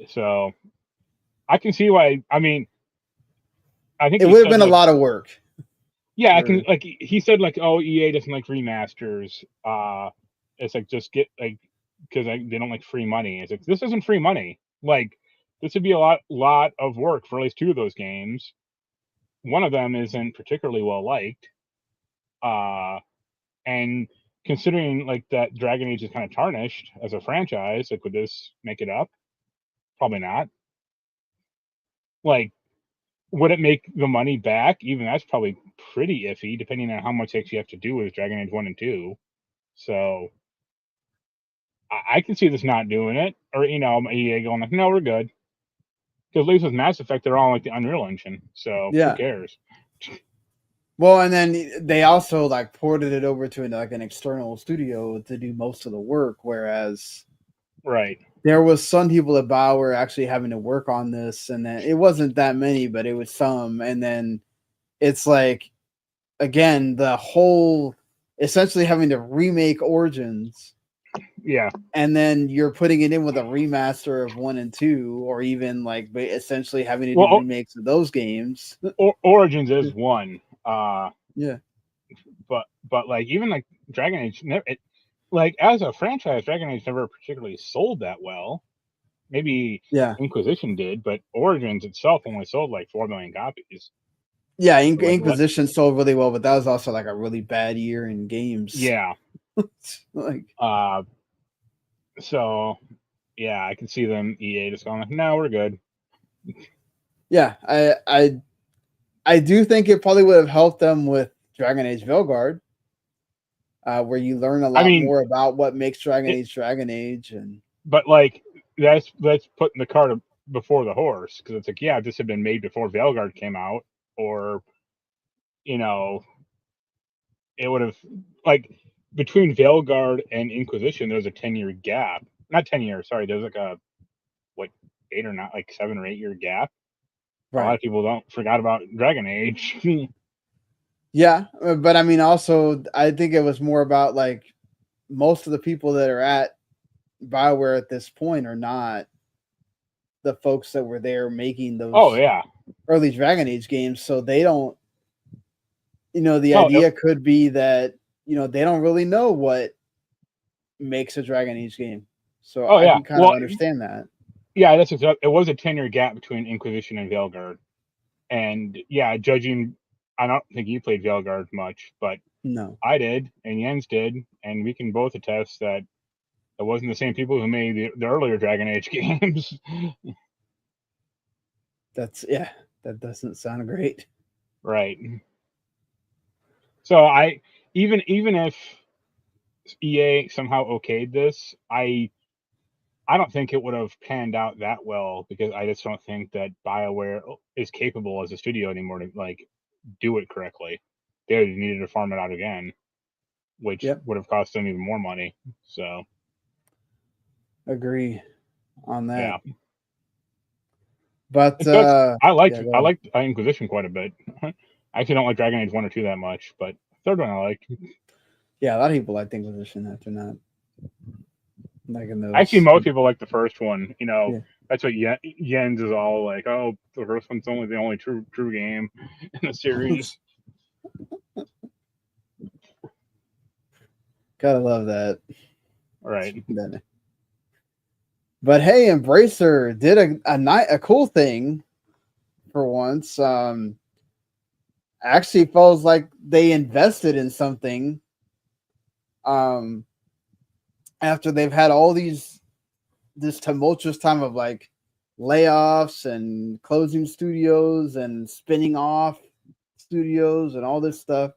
So I can see why. I mean, I think it would have been a lot of work. Yeah, I can he said oh, EA doesn't like remasters. It's like, just get because they don't like free money. It's like, this isn't free money. Like, this would be a lot of work for at least two of those games. One of them isn't particularly well liked. And considering that Dragon Age is kind of tarnished as a franchise, would this make it up? Probably not. Would it make the money back? Even that's probably pretty iffy, depending on how much you have to do with Dragon Age 1 and 2. So I can see this not doing it, or EA going no, we're good. Because at least with Mass Effect, they're all the Unreal Engine, so who cares? Well, and then they also ported it over to an external studio to do most of the work, whereas there was some people at BioWare actually having to work on this, and then it wasn't that many, but it was some, and then it's again, the whole essentially having to remake Origins. Yeah. And then you're putting it in with a remaster of 1 and 2, or even essentially having to do remakes of those games. Origins is one. Yeah. But even Dragon Age, as a franchise, Dragon Age never particularly sold that well. Maybe Inquisition did, but Origins itself only sold 4 million copies. Yeah, Inquisition sold really well, but that was also a really bad year in games. Yeah. So yeah, I can see them EA just going no, we're good. Yeah, I do think it probably would have helped them with Dragon Age Veilguard, where you learn a lot more about what makes Dragon Age, but that's putting the cart before the horse, because it's if this had been made before Veilguard came out, or it would have between Veilguard and Inquisition, there's a 10-year gap. Not 10 years, sorry. There's a 8 or not 7 or 8 year gap. Right. A lot of people forgot about Dragon Age. Yeah, but I mean, also, I think it was more about most of the people that are at BioWare at this point are not the folks that were there making those early Dragon Age games, so they don't. The idea could be that they don't really know what makes a Dragon Age game. So I can kind of understand that. Yeah, that's exactly. It was a 10-year gap between Inquisition and Veilguard, and judging, I don't think you played Veilguard much, but no, I did, and Jens did, and we can both attest that it wasn't the same people who made the earlier Dragon Age games. That doesn't sound great. Right. So even if EA somehow okayed this, I don't think it would have panned out that well, because I just don't think that BioWare is capable as a studio anymore to do it correctly. They needed to farm it out again, which would have cost them even more money. So agree on that. Yeah. But I liked Inquisition quite a bit. I actually don't like Dragon Age 1 or 2 that much, but third one I like. Yeah, a lot of people like Inquisition after not liking those. Actually, most people like the first one. That's what Jens is all oh, the first one's the only true game in the series. Gotta love that. Right. But hey, Embracer did a cool thing for once. Actually feels like they invested in something. After they've had all this tumultuous time of like layoffs and closing studios and spinning off studios and all this stuff,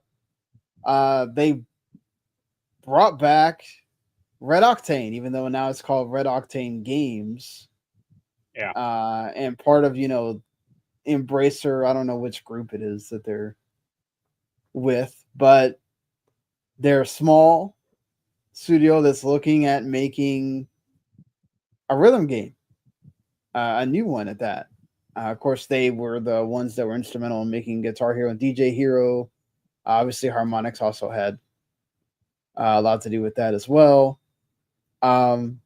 they brought back RedOctane, even though now it's called RedOctane Games. Yeah. And part of, Embracer, I don't know which group it is that they're with, but they're a small studio that's looking at making a rhythm game, a new one at that. Of course, they were the ones that were instrumental in making Guitar Hero and DJ Hero. Obviously, Harmonix also had a lot to do with that as well. And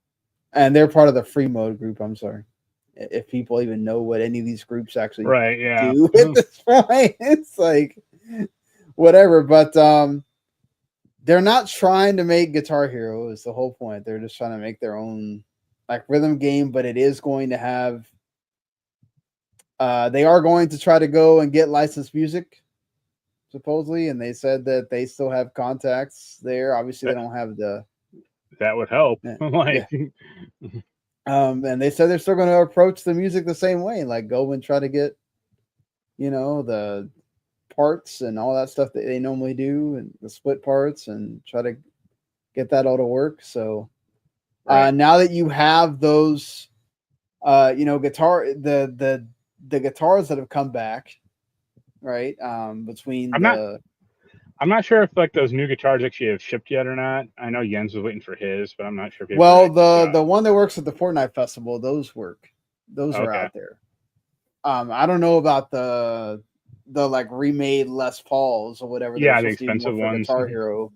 they're part of the free mode group. I'm sorry if people even know what any of these groups actually do at this point. It's like whatever, but they're not trying to make Guitar Hero is the whole point. They're just trying to make their own like rhythm game, but it is going to have they are going to try to go and get licensed music supposedly, and they said that they still have contacts there. Obviously they don't have that would help. And they said they're still going to approach the music the same way, like go and try to get the parts and all that stuff that they normally do and the split parts and try to get that all to work. So now that you have those guitar the guitars that have come back, right? Between I'm not sure if like those new guitars actually have shipped yet or not. I know Jens was waiting for his, but I'm not sure if the one that works at the Fortnite Festival, those work. Those are out there. I don't know about the like remade Les Pauls or whatever. Yeah, the expensive ones. Guitar Hero,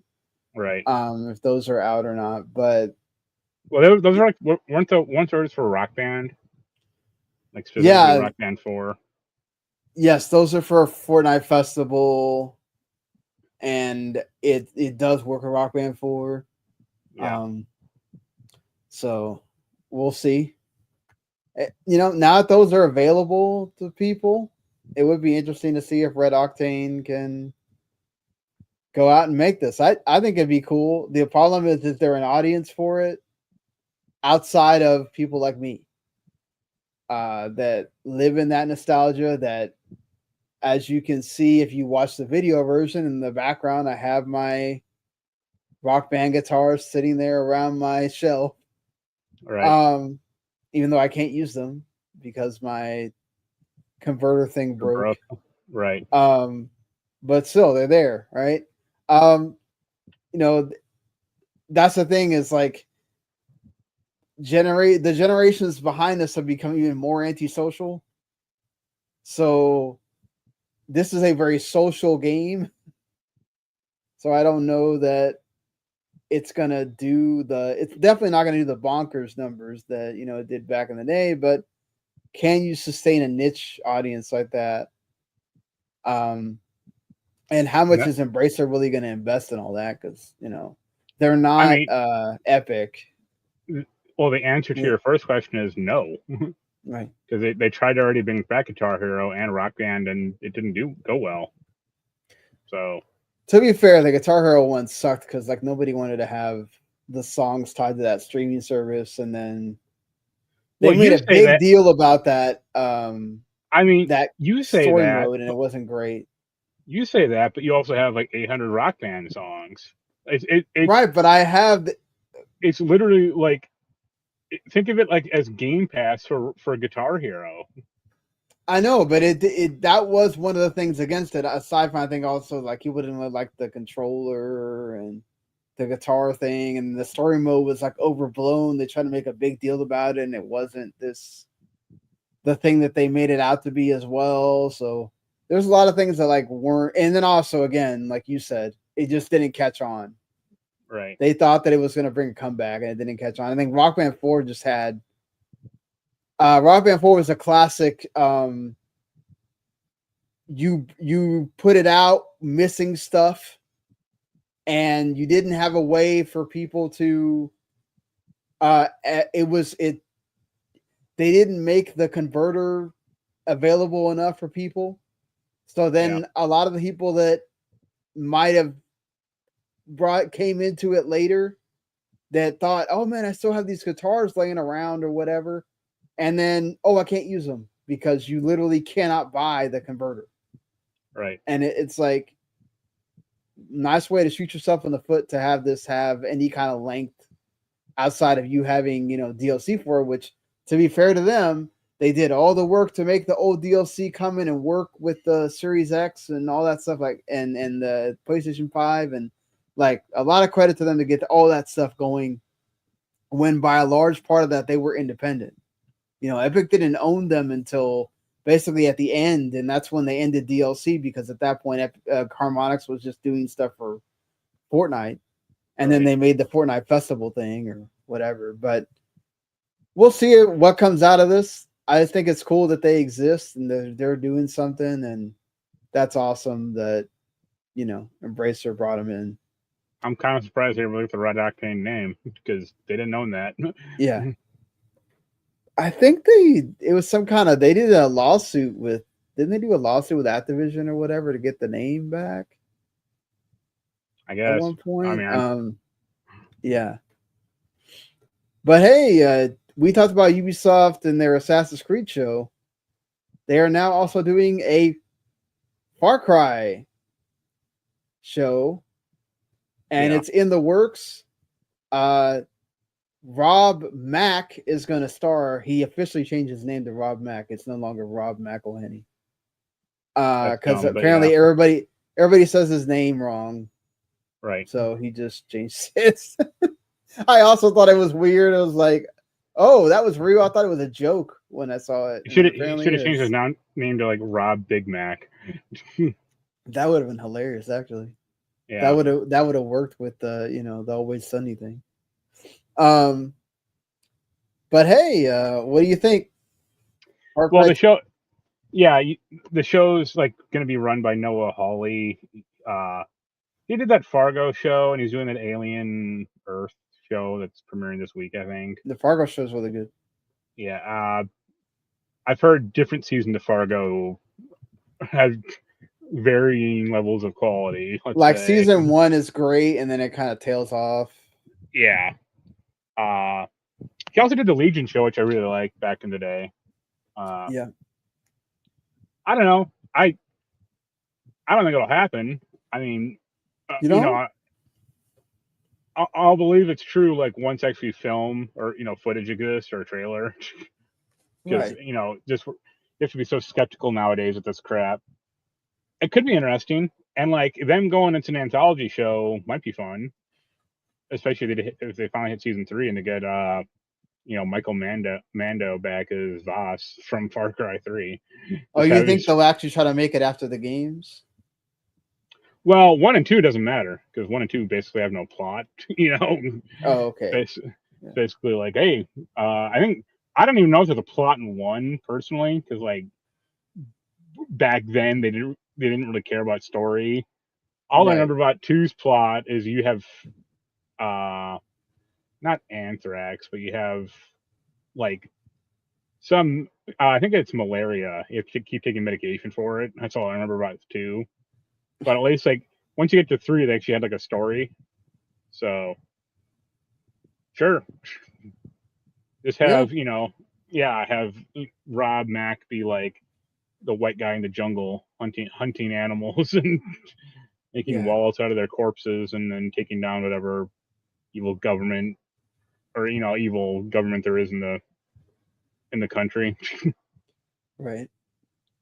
right? If those are out or not, but those are like weren't the ones orders for Rock Band, like specifically Rock Band 4. Yes, those are for Fortnite Festival, and it does work with Rock Band 4. Yeah. So we'll see. Now that those are available to people, it would be interesting to see if RedOctane can go out and make this. I think it'd be cool. The problem is there an audience for it outside of people like me that live in that nostalgia, that as you can see if you watch the video version in the background, I have my Rock Band guitars sitting there around my shelf. Right. Even though I can't use them because my converter thing broke. Right. But still they're there, right? That's the thing is like the generations behind us have become even more antisocial. So this is a very social game. So I don't know that it's gonna do it's definitely not gonna do the bonkers numbers that it did back in the day, but can you sustain a niche audience like that? And how much is Embracer really gonna invest in all that? Because they're not Epic. Well, the answer to your first question is no. Right. Because they tried to already bring back Guitar Hero and Rock Band, and it didn't go well. So, to be fair, the Guitar Hero one sucked because like nobody wanted to have the songs tied to that streaming service, and then they made a big deal about that. That you say story that, mode, and it wasn't great. You say that, but you also have like 800 Rock Band songs. It's right, but I have. It's literally like, think of it like as Game Pass for Guitar Hero. I know, but that was one of the things against it. Aside from, I think also like he wouldn't like the controller and the guitar thing, and the story mode was like overblown. They tried to make a big deal about it, and it wasn't the thing that they made it out to be as well. So there's a lot of things that like weren't, and then also again, like you said, it just didn't catch on. Right. They thought that it was going to bring a comeback, and it didn't catch on. I think Rock Band 4 just had. Rock Band 4 was a classic you put it out missing stuff, and you didn't have a way for people to. They didn't make the converter available enough for people, so then a lot of the people that might have came into it later that thought, oh man, I still have these guitars laying around or whatever, and then I can't use them because you literally cannot buy the converter. Right. And it's like nice way to shoot yourself in the foot to have this have any kind of length outside of you having DLC for it, which, to be fair to them, they did all the work to make the old DLC come in and work with the Series X and all that stuff, like and the PlayStation 5, and like a lot of credit to them to get all that stuff going, when by a large part of that they were independent. Epic didn't own them until basically at the end, and that's when they ended DLC, because at that point Harmonix was just doing stuff for Fortnite, and then they made the Fortnite Festival thing or whatever. But we'll see what comes out of this. I think it's cool that they exist and they're doing something, and that's awesome that Embracer brought them in. I'm kind of surprised they released the RedOctane name, because they didn't own that. Yeah. I think it was some kind of, they did a lawsuit with, didn't they do a lawsuit with Activision or whatever to get the name back? I guess. At one point. I mean, yeah. But hey, we talked about Ubisoft and their Assassin's Creed show. They are now also doing a Far Cry show, and it's in the works. Rob Mack is going to star. He officially changed his name to Rob Mack. It's no longer Rob McElhenney. Because apparently everybody says his name wrong. Right. So he just changed his. I also thought it was weird. I was like, oh, that was real. I thought it was a joke when I saw it. He should have changed his name to like Rob Big Mac. That would have been hilarious, actually. Yeah. That would have worked with the the Always Sunny thing. But hey, what do you think? Well, the show, the show's like going to be run by Noah Hawley. He did that Fargo show, and he's doing that Alien Earth show that's premiering this week, I think. The Fargo show is really good. Yeah, I've heard different seasons of Fargo have varying levels of quality. Like season 1 is great, and then it kind of tails off. Yeah. He also did the Legion show, which I really liked back in the day. Yeah. I don't know. I don't think it'll happen. I mean, I'll believe it's true like once actually film or footage exists or a trailer, because just you have to be so skeptical nowadays with this crap. It could be interesting, and like them going into an anthology show might be fun, especially if they finally hit season 3 and they get Michael Mando back as Voss from Far Cry 3. Oh, you think they'll actually try to make it after the games? Well, 1 and 2 doesn't matter, because 1 and 2 basically have no plot. Oh, okay. Basically, like, hey, I don't even know if there's a plot in 1 personally, because like back then they didn't really care about story. All I remember about 2's plot is you have not anthrax, but you have like some I think it's malaria. You have to keep taking medication for it. That's all I remember about 2. But at least like once you get to 3, they actually had like a story. So sure. Just have, have Rob Mack be like the white guy in the jungle hunting animals and making walls out of their corpses, and then taking down whatever evil government there is in the country. Right.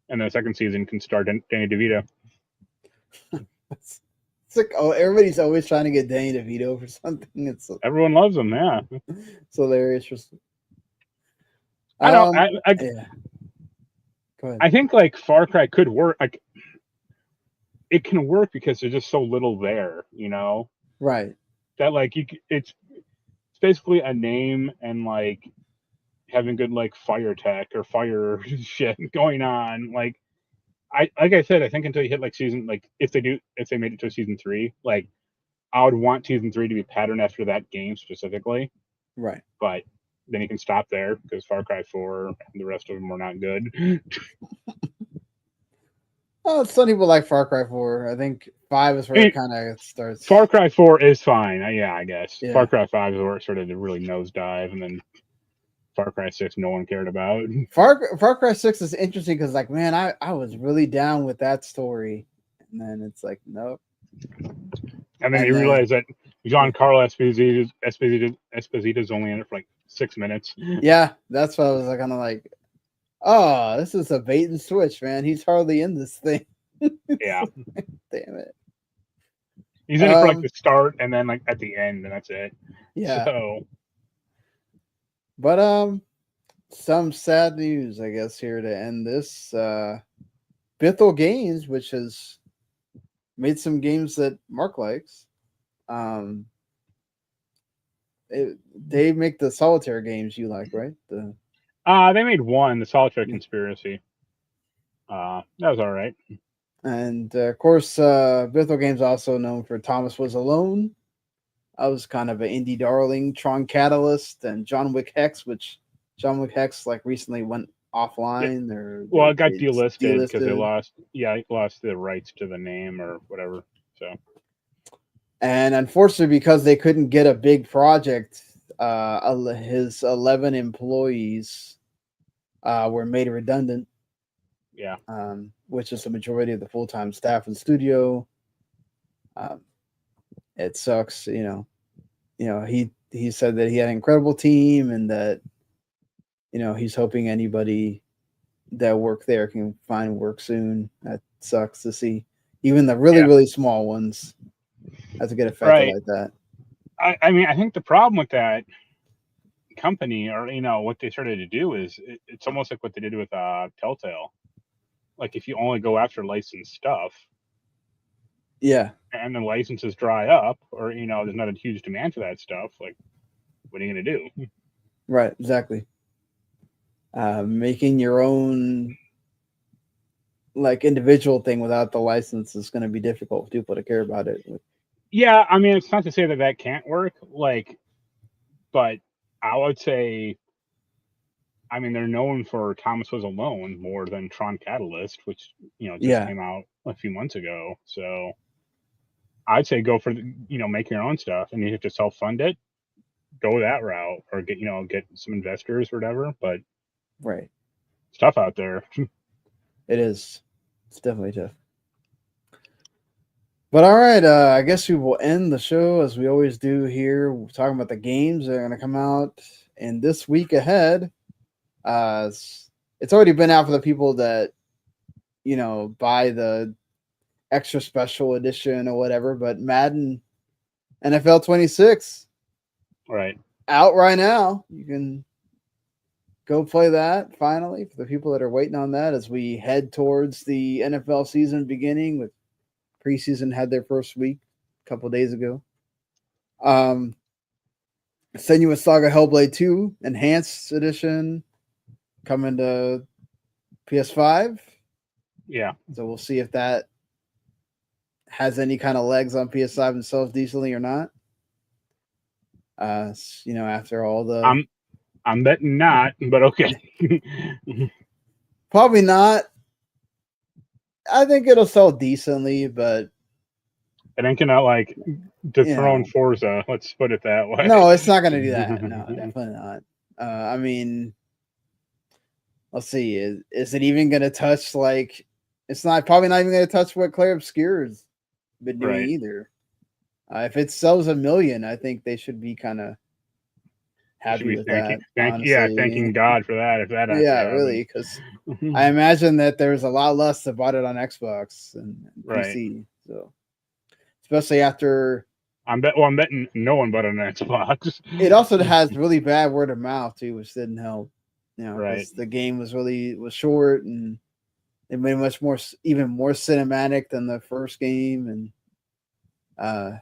And the second season can star Danny DeVito. It's like, everybody's always trying to get Danny DeVito for something. Everyone loves him, yeah. It's hilarious. I know. Go ahead. I think like Far Cry could work. Like it can work because there's just so little there, Right. That like it's basically a name and like having good like fire tech or fire shit going on. Like like I said, I think until you hit like season, like if they made it to season 3, like I would want season 3 to be patterned after that game specifically. Right. But then you can stop there because Far Cry 4 and the rest of them were not good. Oh, some people like Far Cry 4. I think 5 is where it kind of starts. Far Cry 4 is fine. Yeah, I guess. Yeah. Far Cry 5 is where it started to really nosedive, and then Far Cry 6 no one cared about. Far Cry 6 is interesting because, like, man, I was really down with that story. And then it's like, nope. And then you realize that Giancarlo Esposito's only in it for like 6 minutes. Yeah, that's what I was kind of like, oh, this is a bait and switch, man. He's hardly in this thing. Yeah. Damn it. He's in it for like the start and then like at the end, and that's it. Yeah. So. But some sad news, I guess, here to end this. Bithell Games, which has made some games that Mark likes. They make the solitaire games you like, right? They made one, the Solitaire Conspiracy. That was all right. And of course, Bithell Games also known for Thomas Was Alone. I was kind of an indie darling, Tron Catalyst, and John Wick Hex, which John Wick Hex like recently went offline. Well, it got delisted because they lost the rights to the name or whatever. So, and unfortunately, because they couldn't get a big project, his 11 employees were made redundant. Yeah, which is the majority of the full-time staff in the studio. It sucks, you know. He said that he had an incredible team and that, he's hoping anybody that worked there can find work soon. That sucks to see. Even the really small ones have to get affected like that. I mean, I think the problem with that company, or what they started to do is it's almost like what they did with Telltale. Like if you only go after licensed stuff, and the licenses dry up, or there's not a huge demand for that stuff, like what are you gonna do? Right, exactly. Making your own like individual thing without the license is going to be difficult for people to care about it. Yeah, I mean, it's not to say that can't work, but I would say, I mean, they're known for Thomas Was Alone more than Tron Catalyst, which just came out a few months ago. So I'd say go for make your own stuff, and you have to self-fund it. Go that route, or get some investors or whatever. But stuff out there. It is. It's definitely tough. But all right, I guess we will end the show as we always do here. We're talking about the games that are going to come out in this week ahead. It's already been out for the people that buy the extra special edition or whatever. But Madden NFL 26, out right now. You can go play that finally for the people that are waiting on that as we head towards the NFL season beginning. With preseason had their first week a couple days ago. Senua's Saga Hellblade 2 Enhanced Edition coming to PS5. Yeah. So we'll see if that has any kind of legs on PS5 and sells decently or not. After all the... I'm betting not, but okay. Probably not. I think it'll sell decently, but it ain't gonna dethrone Forza. Let's put it that way. No, it's not gonna do that. No, definitely not. I mean, let's see. Is it even gonna touch it's probably not even gonna touch what Claire Obscure's been doing either. If it sells 1 million, I think they should be kind of happy with that. Thanking God for that. If that really, because I imagine that there's a lot less that bought it on Xbox and PC. So, especially after I'm betting no one bought it on Xbox. It also has really bad word of mouth too, which didn't help. The game was short and it made even more cinematic than the first game, and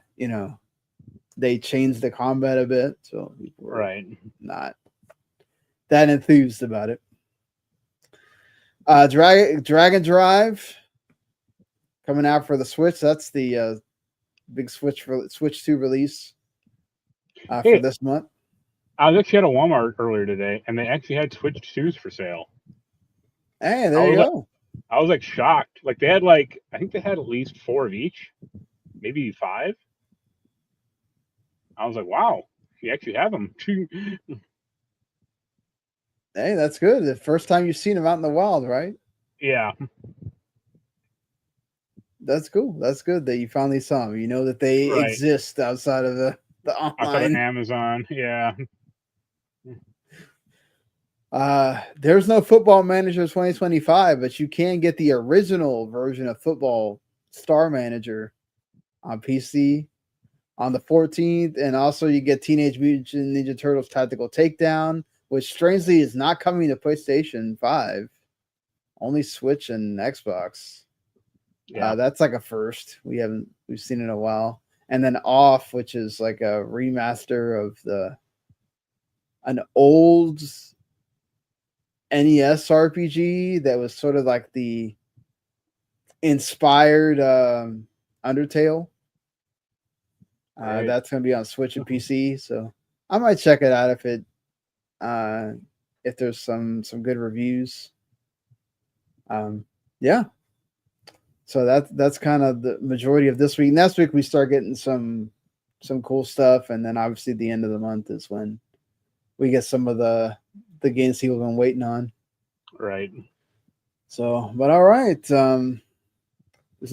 they changed the combat a bit, so people were not that enthused about it. Dragon Drive coming out for the Switch. That's the big Switch 2 release for Hey, this month. I was actually at a Walmart earlier today, and they actually had Switch 2s for sale. Hey, there you go. I was like shocked. Like they had like I think they had at least 4 of each, maybe 5. I was like, wow, you actually have them. Hey, that's good. The first time you've seen them out in the wild, right? Yeah, That's cool. That's good that you finally saw them. You know that they right. exist outside of the Outside of online. Amazon, yeah. There's no Football Manager 2025, but you can get the original version of Football Star Manager on PC on the 14th, and also you get Teenage Mutant Ninja Turtles Tactical Takedown, which strangely is not coming to PlayStation 5, only Switch and Xbox. Yeah. That's like a first. We've seen it in a while. And then Off, which is like a remaster of an old NES RPG that was sort of like the inspired Undertale. Right. That's going to be on Switch and PC, so I might check it out if there's some good reviews. Yeah. So that's kind of the majority of this week. Next week we start getting some cool stuff, and then obviously the end of the month is when we get some of the games people have been waiting on. Right. So, but all right. There's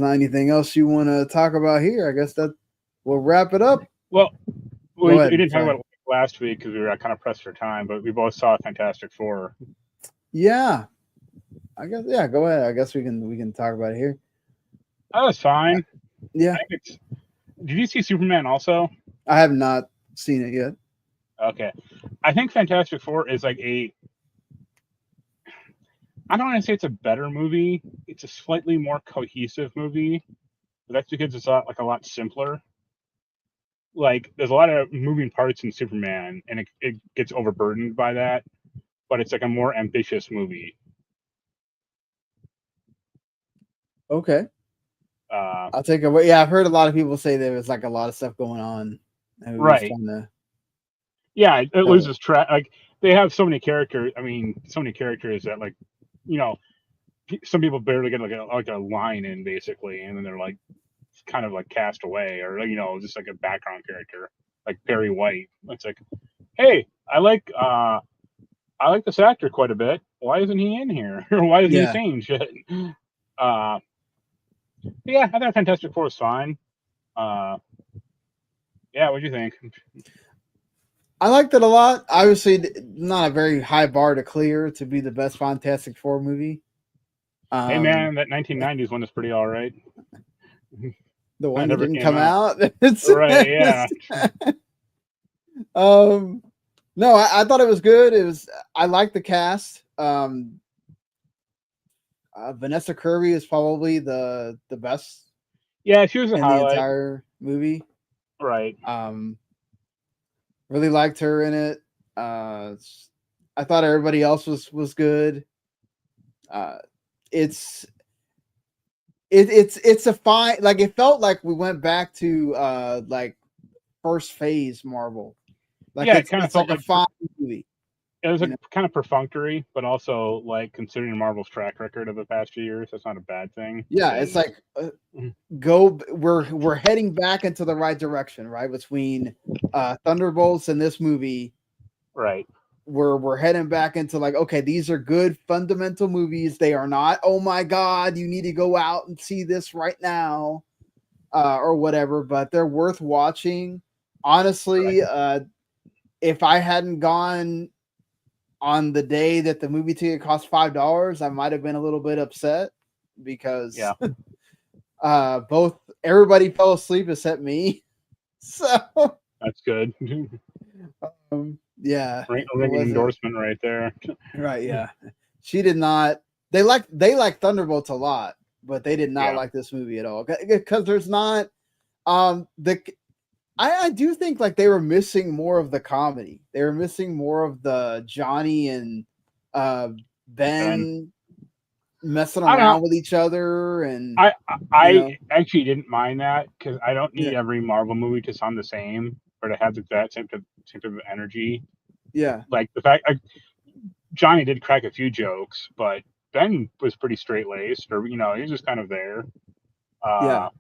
not anything else you want to talk about here. I guess that we'll wrap it up. Well, we ahead, didn't sorry. talk about it last week because we were kind of pressed for time, but we both saw Fantastic Four. Yeah. I guess go ahead. I guess we can talk about it here. That was fine. Yeah. Did you see Superman also? I have not seen it yet. Okay. I think Fantastic Four is like I don't want to say it's a better movie. It's a slightly more cohesive movie. But that's because it's a lot simpler. Like, there's a lot of moving parts in Superman, and it gets overburdened by that. But it's like a more ambitious movie. Okay. I'll take it away. Yeah, I've heard a lot of people say there was like a lot of stuff going on. And right. Yeah, it loses track. Like, they have so many characters. I mean, so many characters that, like, you know, some people barely get like a line in, basically, and then they're like kind of like cast away, or just like a background character like Perry White. It's like, hey, I like this actor quite a bit. Why isn't he in here? Or why isn't he saying shit? Yeah, I thought Fantastic Four was fine. Yeah, what'd you think? I liked it a lot. Obviously, not a very high bar to clear to be the best Fantastic Four movie. Hey man, that 1990s one is pretty all right. The one that didn't come out. Right, yeah. No, I thought it was good. I liked the cast. Vanessa Kirby is probably the best. Yeah, she was a highlight. The entire movie. Right. Really liked her in it. I thought everybody else was good. It's a fine, like, it felt like we went back to like first phase Marvel. Like, yeah, it kind of felt like a fine movie. It was kind of perfunctory, but also, like, considering Marvel's track record of the past few years, that's not a bad thing. Yeah, it's like we're heading back into the right direction, right? Between Thunderbolts and this movie, right? We're heading back into like, okay, these are good fundamental movies. They are not, oh my god, you need to go out and see this right now, or whatever. But they're worth watching. Honestly, right. If I hadn't gone on the day that the movie ticket cost $5, I might have been a little bit upset because everybody fell asleep except me. So that's good. Yeah, ring endorsement right there. Right, yeah. She did not. They like Thunderbolts a lot, but they did not like this movie at all because there's not I do think like they were missing more of the comedy. They were missing more of the Johnny and Ben messing I don't around know. with each other, and I actually didn't mind that because I don't need yeah, every Marvel movie to sound the same or to have that same type of energy. yeah, Like the fact Johnny did crack a few jokes, but Ben was pretty straight laced, or he was just kind of there. yeah. Uh,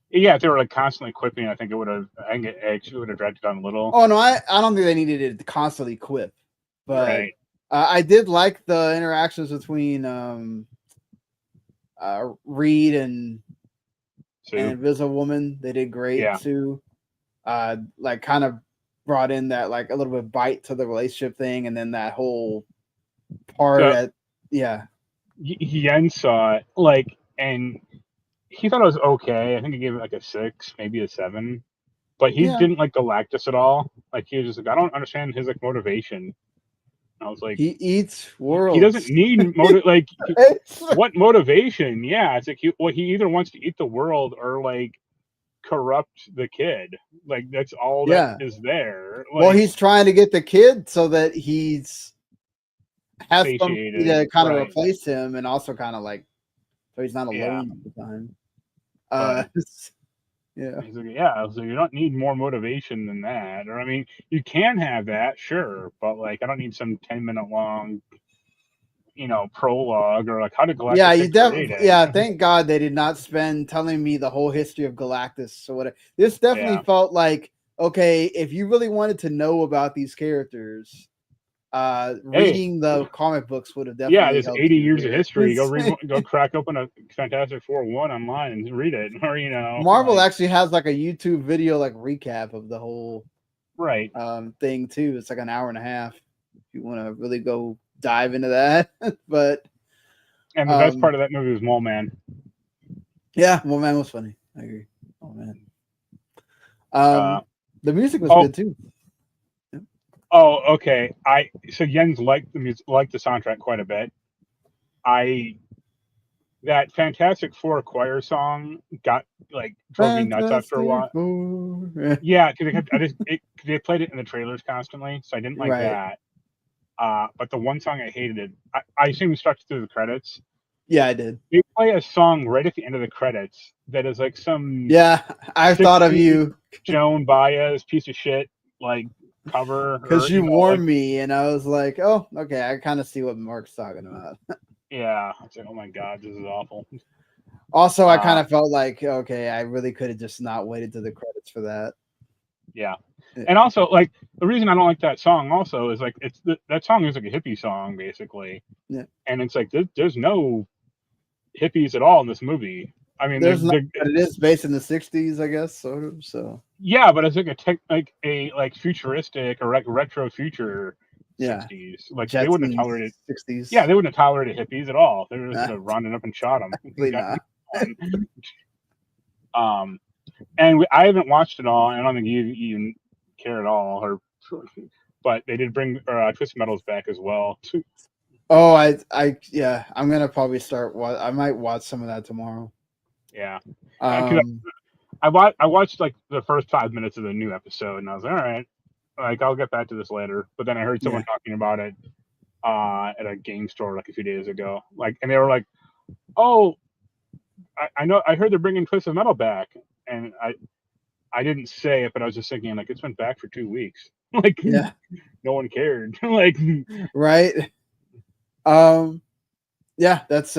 yeah, if they were like constantly quipping, I think it would have. I think it actually would have dragged it down a little. Oh no, I don't think they needed it to constantly quip, but Right. I did like the interactions between Reed and So Invisible Woman. They did great yeah. too. Like kind of brought in that like a little bit bite to the relationship thing, and then that whole part So at yeah, Yen saw it like, and he thought it was okay. I think he gave it like a 6, maybe a 7. But he yeah. didn't like Galactus at all. Like he was just like, I don't understand his like motivation. And I was like, He eats he doesn't worlds. need what motivation? Yeah, it's like he either wants to eat the world or like corrupt the kid. Like that's all that Yeah. is there. Well, Like he's trying to get the kid so that he's has somebody satiated, to kind of right? replace him, and also kind of like so he's not Yeah, alone all the time. but Yeah. he's like, yeah. So you don't need more motivation than that. Or I mean, you can have that, sure, but like I don't need some 10-minute long prologue or like how did Yeah, Galactus you get definitely. created. Yeah, thank God they did not spend telling me the whole history of Galactus. So what? This definitely Yeah. felt like okay. If you really wanted to know about these characters, Hey, reading the comic books would have yeah, definitely there's helped 80 you years of here. history. Go crack open a Fantastic Four 1 online and read it. Or Marvel like actually has like a YouTube video like recap of the whole right. thing too. It's like an hour and a half. If you want to really go dive into that, but And the best part of that movie was Mole Man. yeah, well, man was funny. I agree. Oh man, Uh, the music was oh, good too. okay. So Jens liked the music, liked the soundtrack quite a bit. That Fantastic Four choir song got like drove me nuts after a Fantastic while. Four. Yeah, because they played it in the trailers constantly, so I didn't like Right. that. But the one song I hated it. I assume it stuck through the credits. Yeah, I did. They play a song right at the end of the credits that is like some Yeah, I thought of 60s you Joan Baez piece of shit like cover because or you like warned me, and I was like, oh, okay, I kind of see what Mark's talking about. yeah, it's like oh my god, this is awful. Also, I kind Uh of felt like, okay, I really could have just not waited to the credits for that. yeah. Yeah. And also like the reason I don't like that song also is like that song is like a hippie song basically. Yeah. And it's like there's no hippies at all in this movie. I mean, There's not, but it is based in the '60s, I guess, sort of. So yeah, but it's like a futuristic or like retro future yeah, 60s. Like they wouldn't have Jetsons tolerated. Yeah, '60s. they wouldn't have tolerated hippies at all. They would Nah, have rounded up and shot them. probably not. And I haven't watched it all, and I don't think you even care at all. But they did bring Twisted Metals back as well. Oh, yeah, I'm gonna probably start. I might watch some of that tomorrow. Yeah, because Um, I watched like the first 5 minutes of the new episode, and I was like, all right, like I'll get back to this later. But then I heard someone yeah, talking about it at a game store like a few days ago, like, and they were like, "Oh, I know, I heard they're bringing Twisted Metal back," and I didn't say it, but I was just thinking like it's been back for 2 weeks, like yeah, no one cared, like right. Yeah, that's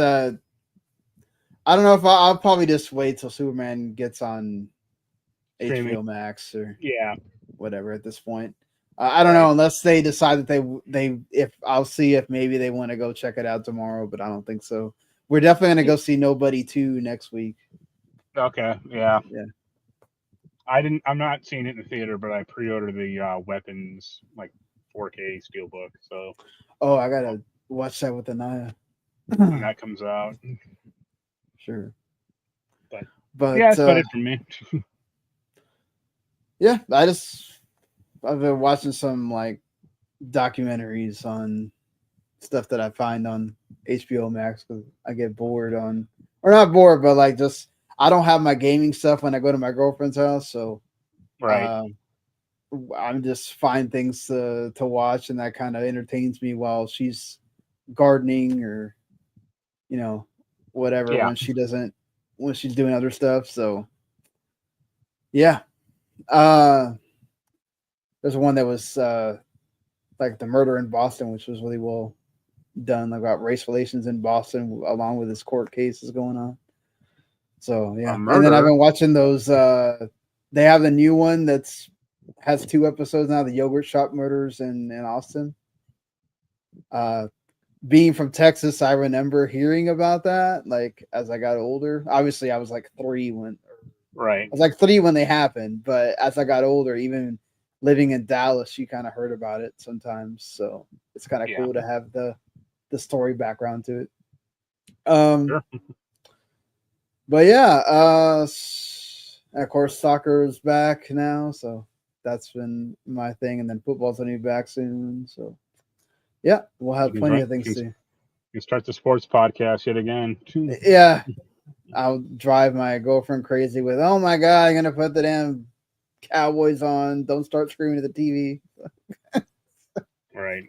I don't know if I'll probably just wait till Superman gets on streaming. HBO Max or Yeah, whatever at this point. I don't right. know unless they decide that they if I'll see if maybe they want to go check it out tomorrow, but I don't think so. We're definitely gonna go see Nobody 2 next week. Okay, yeah. Yeah. I'm not seeing it in the theater, but I pre-ordered the Weapons like 4K Steelbook. So Oh, I gotta watch that with Anaya. when that comes out, Sure. but yeah, But that's about it for me. yeah, I've been watching some like documentaries on stuff that I find on HBO Max because I get bored on, or not bored, but like just I don't have my gaming stuff when I go to my girlfriend's house, so Right. I'm just find things to watch, and that kind of entertains me while she's gardening or whatever Yeah. when she's doing other stuff. So yeah. There's one that was like the murder in Boston, which was really well done, like about race relations in Boston, along with this court cases going on. So yeah, and then I've been watching those. They have the new one has 2 episodes now. The yogurt shop murders in Austin. Being from Texas, I remember hearing about that. Like as I got older, obviously I was like 3 when. Right. I was like 3 when they happened, but as I got older, even living in Dallas, you kind of heard about it sometimes. So it's kind of cool to have the story background to it. Sure. But yeah, of course, soccer is back now, so that's been my thing, and then football's gonna be back soon. So yeah, we'll have plenty of things to. You start the sports podcast yet again. Yeah, I'll drive my girlfriend crazy with, "Oh my god, I'm gonna put the damn Cowboys on! Don't start screaming at the TV." Right.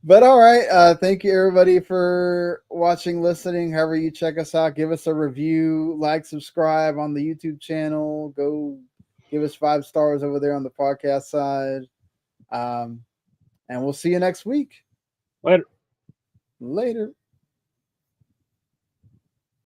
But all right, thank you everybody for watching, listening. However you check us out, give us a review, like, subscribe on the YouTube channel. Go give us 5 stars over there on the podcast side. And we'll see you next week. Later. Later.